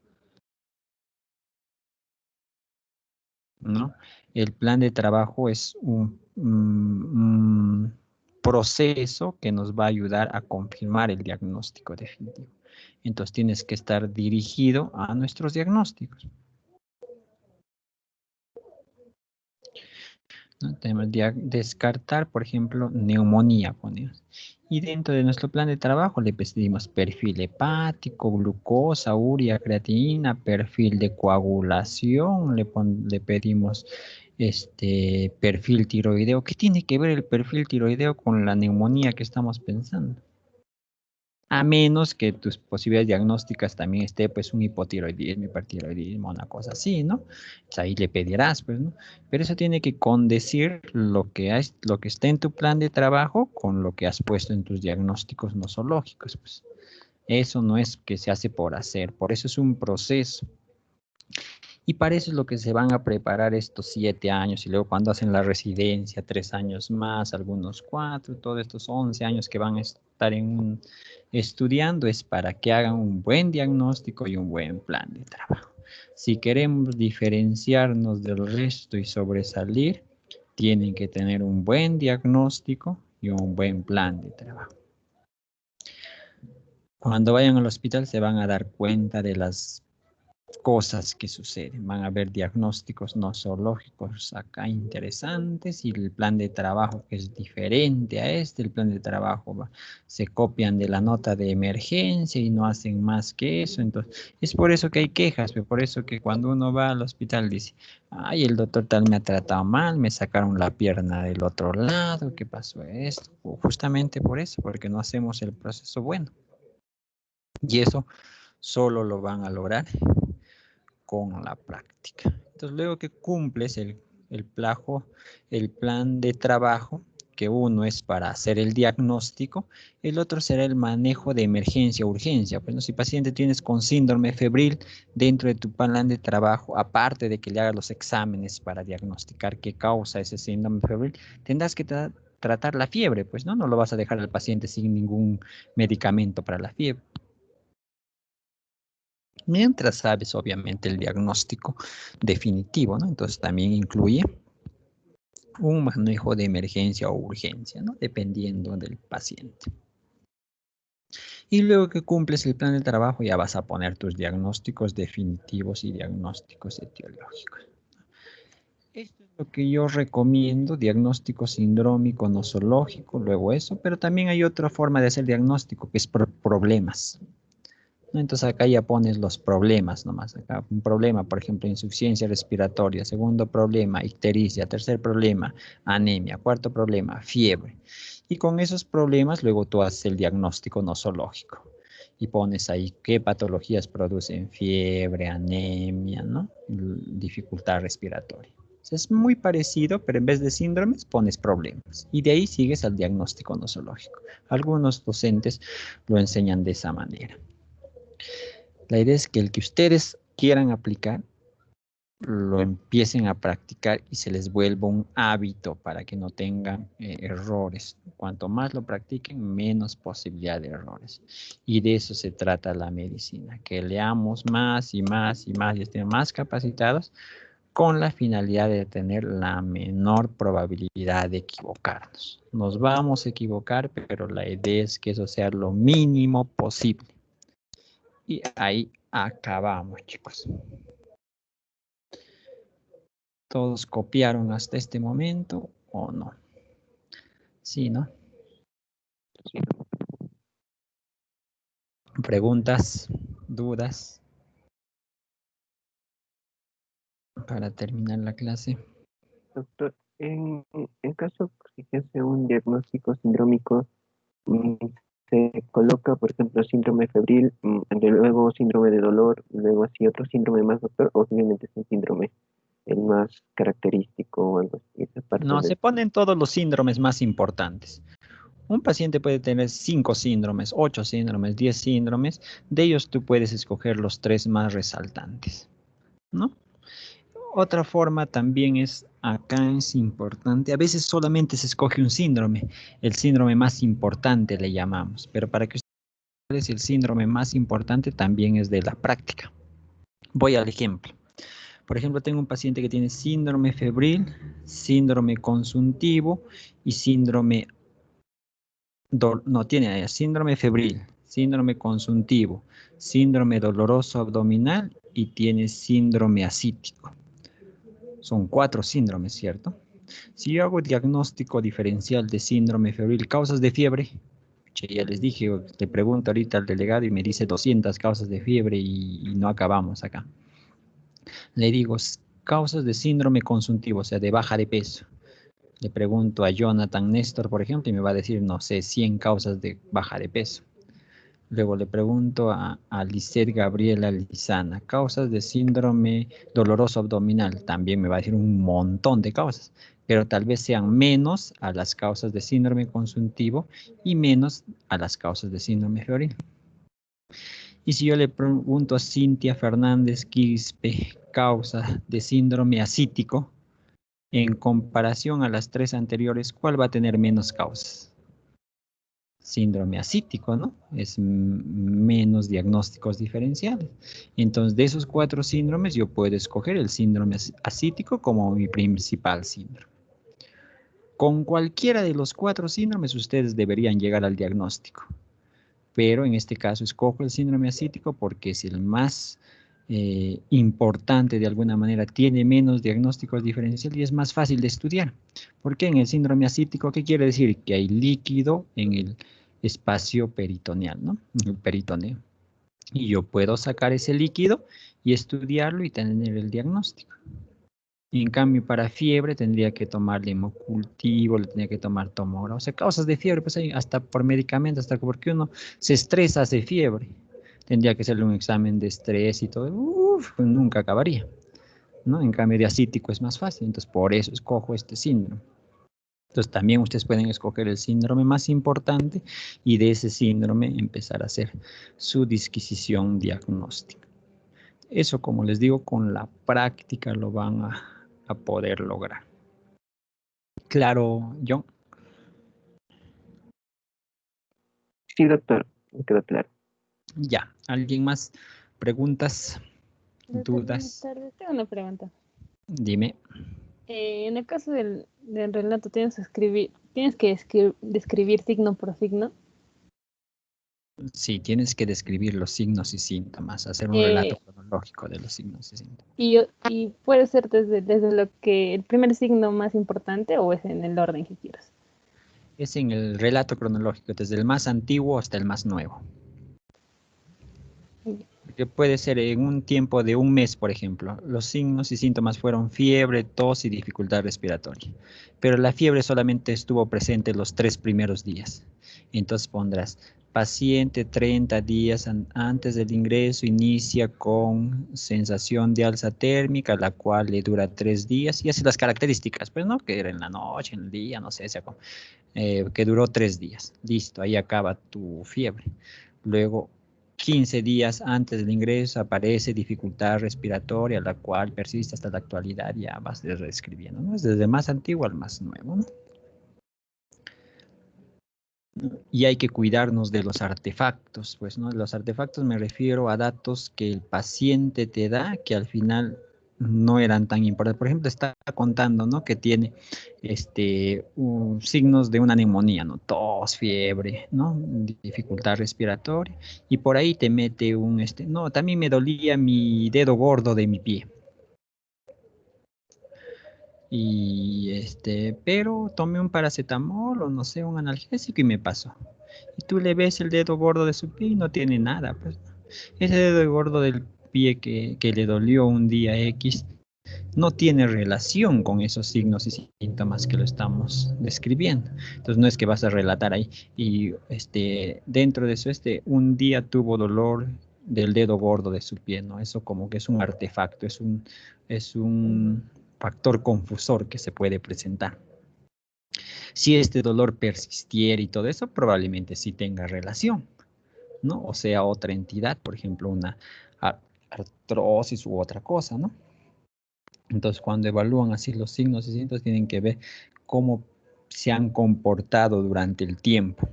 ¿No? El plan de trabajo es un proceso que nos va a ayudar a confirmar el diagnóstico definitivo. Entonces tienes que estar dirigido a nuestros diagnósticos. ¿No? Tenemos descartar, por ejemplo, neumonía, ponemos. Y dentro de nuestro plan de trabajo le pedimos perfil hepático, glucosa, urea, creatinina, perfil de coagulación, le pedimos perfil tiroideo. ¿Qué tiene que ver el perfil tiroideo con la neumonía que estamos pensando? A menos que tus posibilidades diagnósticas también esté pues un hipotiroidismo, hipertiroidismo, una cosa así, ¿no? Pues ahí le pedirás, pues, ¿no? Pero eso tiene que condecir lo que está en tu plan de trabajo con lo que has puesto en tus diagnósticos nosológicos, pues. Eso no es que se hace por hacer, por eso es un proceso. Y para eso es lo que se van a preparar estos 7 años y luego cuando hacen la residencia, 3 años más, algunos 4, todos estos 11 años que van a estar estudiando es para que hagan un buen diagnóstico y un buen plan de trabajo. Si queremos diferenciarnos del resto y sobresalir, tienen que tener un buen diagnóstico y un buen plan de trabajo. Cuando vayan al hospital se van a dar cuenta de las cosas que suceden. Van a haber diagnósticos nosológicos acá interesantes y el plan de trabajo que es diferente a este. El plan de trabajo se copian de la nota de emergencia y no hacen más que eso. Entonces, es por eso que hay quejas, por eso que cuando uno va al hospital dice, ay, el doctor tal me ha tratado mal, me sacaron la pierna del otro lado, ¿qué pasó esto? Justamente por eso, porque no hacemos el proceso bueno. Y eso solo lo van a lograr con la práctica. Entonces, luego que cumples el plan de trabajo, que uno es para hacer el diagnóstico, el otro será el manejo de emergencia, urgencia. Pues, ¿no? Si paciente tienes con síndrome febril, dentro de tu plan de trabajo, aparte de que le hagas los exámenes para diagnosticar qué causa ese síndrome febril, tendrás que tratar la fiebre, pues, ¿no? No lo vas a dejar al paciente sin ningún medicamento para la fiebre. Mientras sabes, obviamente, el diagnóstico definitivo, ¿no? Entonces también incluye un manejo de emergencia o urgencia, ¿no? Dependiendo del paciente. Y luego que cumples el plan de trabajo, ya vas a poner tus diagnósticos definitivos y diagnósticos etiológicos. Esto es lo que yo recomiendo, diagnóstico sindrómico nosológico, luego eso, pero también hay otra forma de hacer diagnóstico, que es por problemas. Entonces acá ya pones los problemas nomás. Acá un problema, por ejemplo, insuficiencia respiratoria. Segundo problema, ictericia. Tercer problema, anemia. Cuarto problema, fiebre. Y con esos problemas luego tú haces el diagnóstico nosológico. Y pones ahí qué patologías producen fiebre, anemia, ¿no? Dificultad respiratoria. Es muy parecido, pero en vez de síndromes pones problemas. Y de ahí sigues al diagnóstico nosológico. Algunos docentes lo enseñan de esa manera. La idea es que el que ustedes quieran aplicar, lo empiecen a practicar y se les vuelva un hábito para que no tengan errores. Cuanto más lo practiquen, menos posibilidad de errores. Y de eso se trata la medicina, que leamos más y más y más y estén más capacitados con la finalidad de tener la menor probabilidad de equivocarnos. Nos vamos a equivocar, pero la idea es que eso sea lo mínimo posible. Y ahí acabamos, chicos. ¿Todos copiaron hasta este momento o no? Sí, ¿no? Sí. ¿Preguntas? ¿Dudas? Para terminar la clase. Doctor, en caso si se hace un diagnóstico sindrómico, mm, se coloca, por ejemplo, síndrome febril, luego síndrome de dolor, luego así otro síndrome más, doctor, o simplemente es un síndrome el más característico o algo así, esa parte No, se ponen todos los síndromes más importantes. Un paciente puede tener 5 síndromes, 8 síndromes, 10 síndromes. De ellos tú puedes escoger los 3 más resaltantes, ¿no? Otra forma también es, acá es importante, a veces solamente se escoge un síndrome, el síndrome más importante le llamamos, pero para que ustedes el síndrome más importante también es de la práctica. Voy al ejemplo. Por ejemplo, tengo un paciente que tiene síndrome febril, síndrome consuntivo y síndrome tiene síndrome febril, síndrome consuntivo, síndrome doloroso abdominal y tiene síndrome ascítico. Son 4 síndromes, ¿cierto? Si yo hago diagnóstico diferencial de síndrome febril, causas de fiebre, ya les dije, le pregunto ahorita al delegado y me dice 200 causas de fiebre y no acabamos acá. Le digo, causas de síndrome consuntivo, o sea, de baja de peso. Le pregunto a Jonathan Néstor, por ejemplo, y me va a decir, no sé, 100 causas de baja de peso. Luego le pregunto a Lisette Gabriela Lizana, causas de síndrome doloroso abdominal. También me va a decir un montón de causas, pero tal vez sean menos a las causas de síndrome consuntivo y menos a las causas de síndrome febril. Y si yo le pregunto a Cintia Fernández Quispe, causa de síndrome ascítico, en comparación a las 3 anteriores, ¿cuál va a tener menos causas? Síndrome ascítico, ¿no? Es menos diagnósticos diferenciales. Entonces, de esos 4 síndromes, yo puedo escoger el síndrome ascítico como mi principal síndrome. Con cualquiera de los 4 síndromes, ustedes deberían llegar al diagnóstico. Pero en este caso, escojo el síndrome ascítico porque es el más importante de alguna manera, tiene menos diagnósticos diferenciales y es más fácil de estudiar. Porque en el síndrome ascítico, ¿qué quiere decir? Que hay líquido en el espacio peritoneal, ¿no? En el peritoneo. Y yo puedo sacar ese líquido y estudiarlo y tener el diagnóstico. Y en cambio, para fiebre tendría que tomar hemocultivo, le tendría que tomar tomógrafo. O sea, causas de fiebre, pues hay hasta por medicamentos, hasta porque uno se estresa, hace fiebre. Tendría que hacerle un examen de estrés y todo. Uf, pues nunca acabaría, ¿no? En cambio, de ascítico es más fácil. Entonces, por eso escojo este síndrome. Entonces, también ustedes pueden escoger el síndrome más importante y de ese síndrome empezar a hacer su disquisición diagnóstica. Eso, como les digo, con la práctica lo van a poder lograr. Claro, John. Sí, doctor, me quedó claro. Ya. ¿Alguien más? ¿Preguntas? Doctor, buenas ¿Dudas? tardes. Tengo una pregunta. Dime. En el caso del relato, tienes que describir signo por signo. Sí, tienes que describir los signos y síntomas, hacer un relato Eh, cronológico de los signos y síntomas. y puede ser desde lo que el primer signo más importante o es en el orden que quieras. Es en el relato cronológico, desde el más antiguo hasta el más nuevo. Que puede ser en un tiempo de un mes, por ejemplo. Los signos y síntomas fueron fiebre, tos y dificultad respiratoria. Pero la fiebre solamente estuvo presente los 3 primeros días. Entonces pondrás, paciente 30 días antes del ingreso inicia con sensación de alza térmica, la cual le dura 3 días y hace las características, pues no, que era en la noche, en el día, no sé, que duró 3 días. Listo, ahí acaba tu fiebre. Luego 15 días antes del ingreso aparece dificultad respiratoria, la cual persiste hasta la actualidad, ya vas describiendo, ¿no? Es desde el más antiguo al más nuevo, ¿no? Y hay que cuidarnos de los artefactos, pues, ¿no? Los artefactos me refiero a datos que el paciente te da, que al final no eran tan importantes. Por ejemplo, está contando, ¿no? Que tiene signos de una neumonía, ¿no? Tos, fiebre, ¿no? Dificultad respiratoria. Y por ahí te mete no, también me dolía mi dedo gordo de mi pie. Pero tomé un paracetamol o no sé, un analgésico y me pasó. Y tú le ves el dedo gordo de su pie y no tiene nada, pues. Ese dedo gordo del pie que le dolió un día X no tiene relación con esos signos y síntomas que lo estamos describiendo. Entonces no es que vas a relatar ahí y dentro de eso un día tuvo dolor del dedo gordo de su pie, ¿no? Eso como que es un artefacto, es un factor confusor que se puede presentar. Si este dolor persistiera y todo eso, probablemente sí tenga relación, ¿no? O sea, otra entidad, por ejemplo, una artrosis u otra cosa, ¿no? Entonces, cuando evalúan así los signos y síntomas, tienen que ver cómo se han comportado durante el tiempo.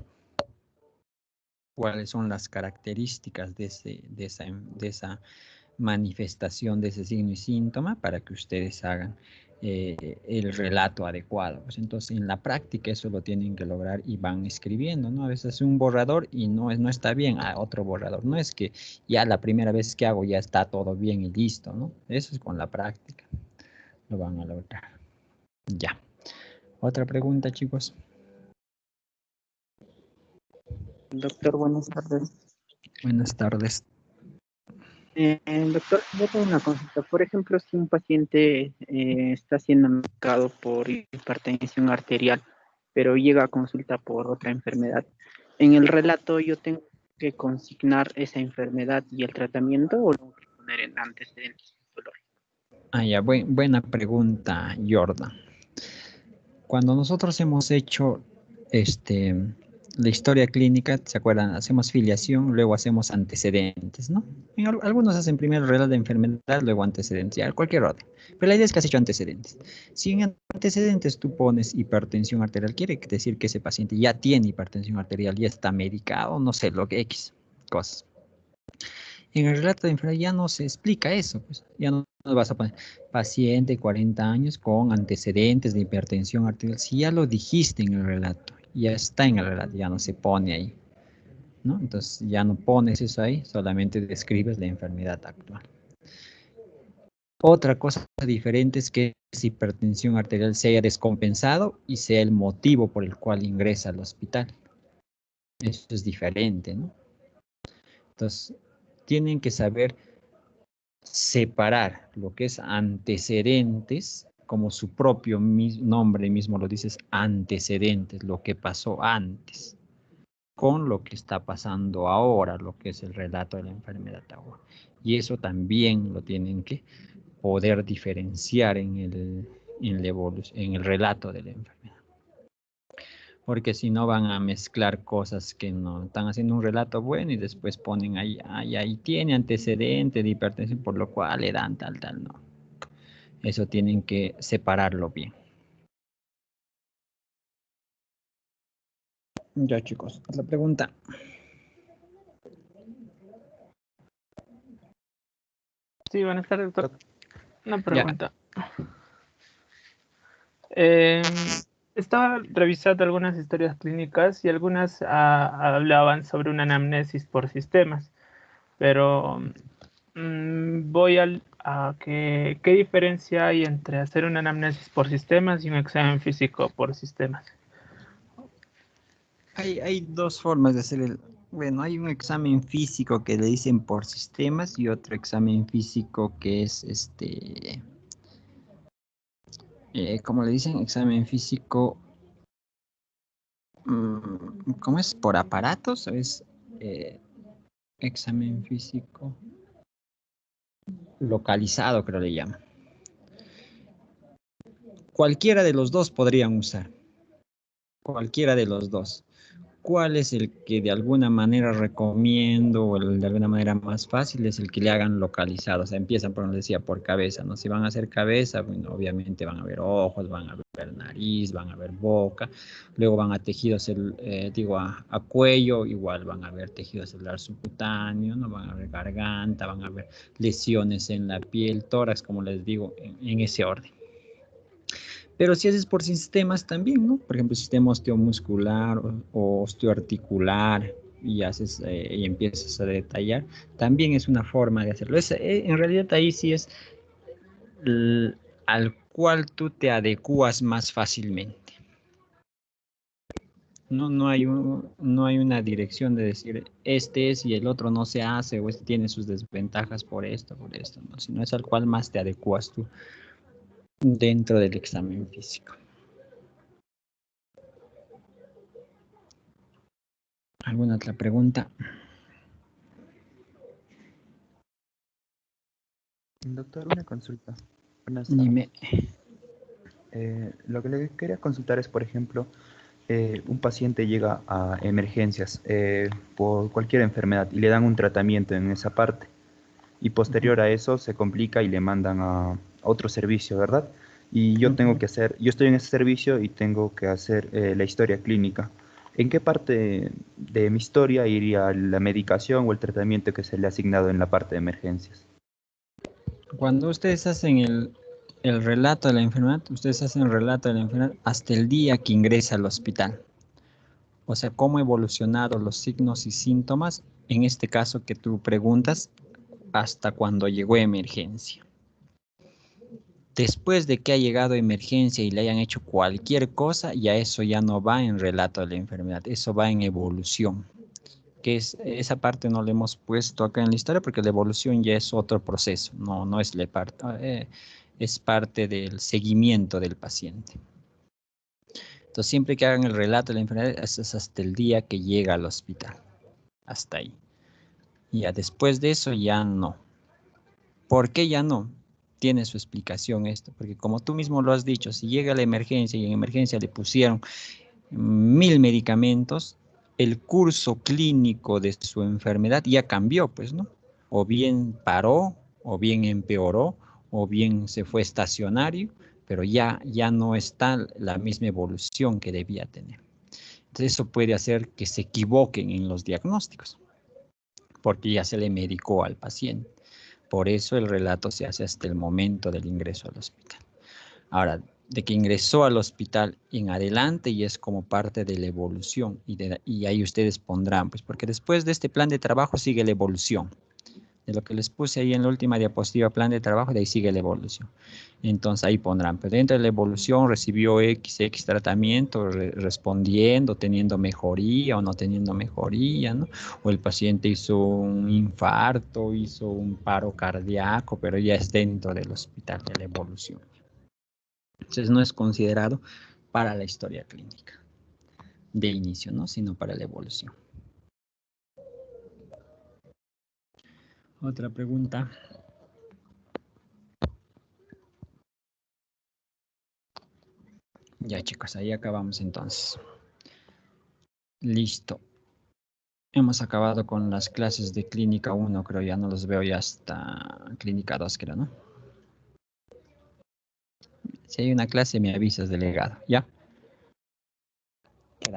Cuáles son las características de esa manifestación de ese signo y síntoma para que ustedes hagan el relato adecuado. Pues entonces, en la práctica eso lo tienen que lograr y van escribiendo, ¿no? A veces un borrador y no está bien, otro borrador. No es que ya la primera vez que hago ya está todo bien y listo, ¿no? Eso es con la práctica. Lo van a lograr. Ya. Otra pregunta, chicos. Doctor, buenas tardes. Buenas tardes. Doctor, yo tengo una consulta. Por ejemplo, si un paciente está siendo medicado por hipertensión arterial, pero llega a consulta por otra enfermedad, en el relato yo tengo que consignar esa enfermedad y el tratamiento o lo tengo que poner en antecedentes histológicos. Ya, buena pregunta, Jordan. Cuando nosotros hemos hecho la historia clínica, ¿se acuerdan? Hacemos filiación, luego hacemos antecedentes, ¿no? Algunos hacen primero relato de enfermedad, luego antecedentes, ya cualquier orden. Pero la idea es que has hecho antecedentes. Si en antecedentes tú pones hipertensión arterial, quiere decir que ese paciente ya tiene hipertensión arterial, ya está medicado, no sé, lo que X cosas. En el relato de enfermedad ya no se explica eso, pues ya no vas a poner paciente 40 años con antecedentes de hipertensión arterial. Si ya lo dijiste en el relato, ya está en el relato, ya no se pone ahí, ¿no? Entonces ya no pones eso ahí, solamente describes la enfermedad actual. Otra cosa diferente es que esa hipertensión arterial se haya descompensado y sea el motivo por el cual ingresa al hospital. Eso es diferente, ¿no? Entonces, tienen que saber separar lo que es antecedentes, como su propio nombre mismo lo dice, antecedentes, lo que pasó antes, con lo que está pasando ahora, lo que es el relato de la enfermedad ahora. Y eso también lo tienen que poder diferenciar en el relato de la enfermedad. Porque si no van a mezclar cosas que no están haciendo un relato bueno y después ponen ahí, ahí tiene antecedente de hipertensión, por lo cual le dan tal, no. Eso tienen que separarlo bien. Ya, chicos, otra pregunta. Sí, buenas tardes, doctor. Una Ya. pregunta. Estaba revisando algunas historias clínicas y algunas hablaban sobre una anamnesis por sistemas, pero voy ¿qué diferencia hay entre hacer una anamnesis por sistemas y un examen físico por sistemas? Hay dos formas de hacer bueno, hay un examen físico que le dicen por sistemas y otro examen físico que es ¿cómo le dicen? Examen físico, ¿cómo es? ¿Por aparatos? ¿Es examen físico localizado, creo le llaman? Cualquiera de los dos podrían usar. Cualquiera de los dos. ¿Cuál es el que de alguna manera recomiendo o de alguna manera más fácil? Es el que le hagan localizado. O sea, empiezan, por decía, por cabeza, ¿no? Si van a hacer cabeza, bueno, obviamente van a ver ojos, van a ver nariz, van a ver boca. Luego van a tejidos, a cuello, igual van a ver tejido celular subcutáneo, ¿no? Van a ver garganta, van a ver lesiones en la piel, tórax, como les digo, en ese orden. Pero si haces por sistemas también, ¿no? Por ejemplo, sistema osteomuscular o osteoarticular y haces y empiezas a detallar, también es una forma de hacerlo. En realidad ahí sí es al cual tú te adecuas más fácilmente. No hay una dirección de decir este es y el otro no se hace o este tiene sus desventajas por esto, ¿no? Sino es al cual más te adecuas tú dentro del examen físico. ¿Alguna otra pregunta? Doctor, una consulta. Buenas Dime. Lo que le quería consultar es, por ejemplo, un paciente llega a emergencias por cualquier enfermedad y le dan un tratamiento en esa parte y posterior a eso se complica y le mandan a otro servicio, ¿verdad? Y yo tengo que yo estoy en ese servicio y tengo que hacer la historia clínica. ¿En qué parte de mi historia iría la medicación o el tratamiento que se le ha asignado en la parte de emergencias? Cuando ustedes hacen el relato de la enfermedad, ustedes hacen el relato de la enfermedad hasta el día que ingresa al hospital. O sea, cómo evolucionaron los signos y síntomas, en este caso que tú preguntas, hasta cuando llegó a emergencia. Después de que ha llegado a emergencia y le hayan hecho cualquier cosa, ya eso ya no va en relato de la enfermedad, eso va en evolución. Que esa parte no le hemos puesto acá en la historia porque la evolución ya es otro proceso, no es es parte del seguimiento del paciente. Entonces, siempre que hagan el relato de la enfermedad, es hasta el día que llega al hospital, hasta ahí. Ya después de eso ya no. ¿Por qué ya no? Tiene su explicación esto, porque como tú mismo lo has dicho, si llega la emergencia y en emergencia le pusieron 1000 medicamentos, el curso clínico de su enfermedad ya cambió, pues, ¿no? O bien paró, o bien empeoró, o bien se fue estacionario, pero ya no está la misma evolución que debía tener. Entonces eso puede hacer que se equivoquen en los diagnósticos, porque ya se le medicó al paciente. Por eso el relato se hace hasta el momento del ingreso al hospital. Ahora, de que ingresó al hospital en adelante y es como parte de la evolución. Y ahí ustedes pondrán, pues porque después de este plan de trabajo sigue la evolución. De lo que les puse ahí en la última diapositiva, plan de trabajo, de ahí sigue la evolución. Entonces ahí pondrán, pero dentro de la evolución recibió X tratamiento, respondiendo, teniendo mejoría o no teniendo mejoría, ¿no? O el paciente hizo un infarto, hizo un paro cardíaco, pero ya es dentro del hospital de la evolución. Entonces no es considerado para la historia clínica de inicio, ¿no? Sino para la evolución. Otra pregunta. Ya, chicos, ahí acabamos entonces. Listo. Hemos acabado con las clases de clínica 1, creo, ya no los veo ya hasta clínica 2, creo, ¿no? Si hay una clase me avisas, delegado, ¿ya?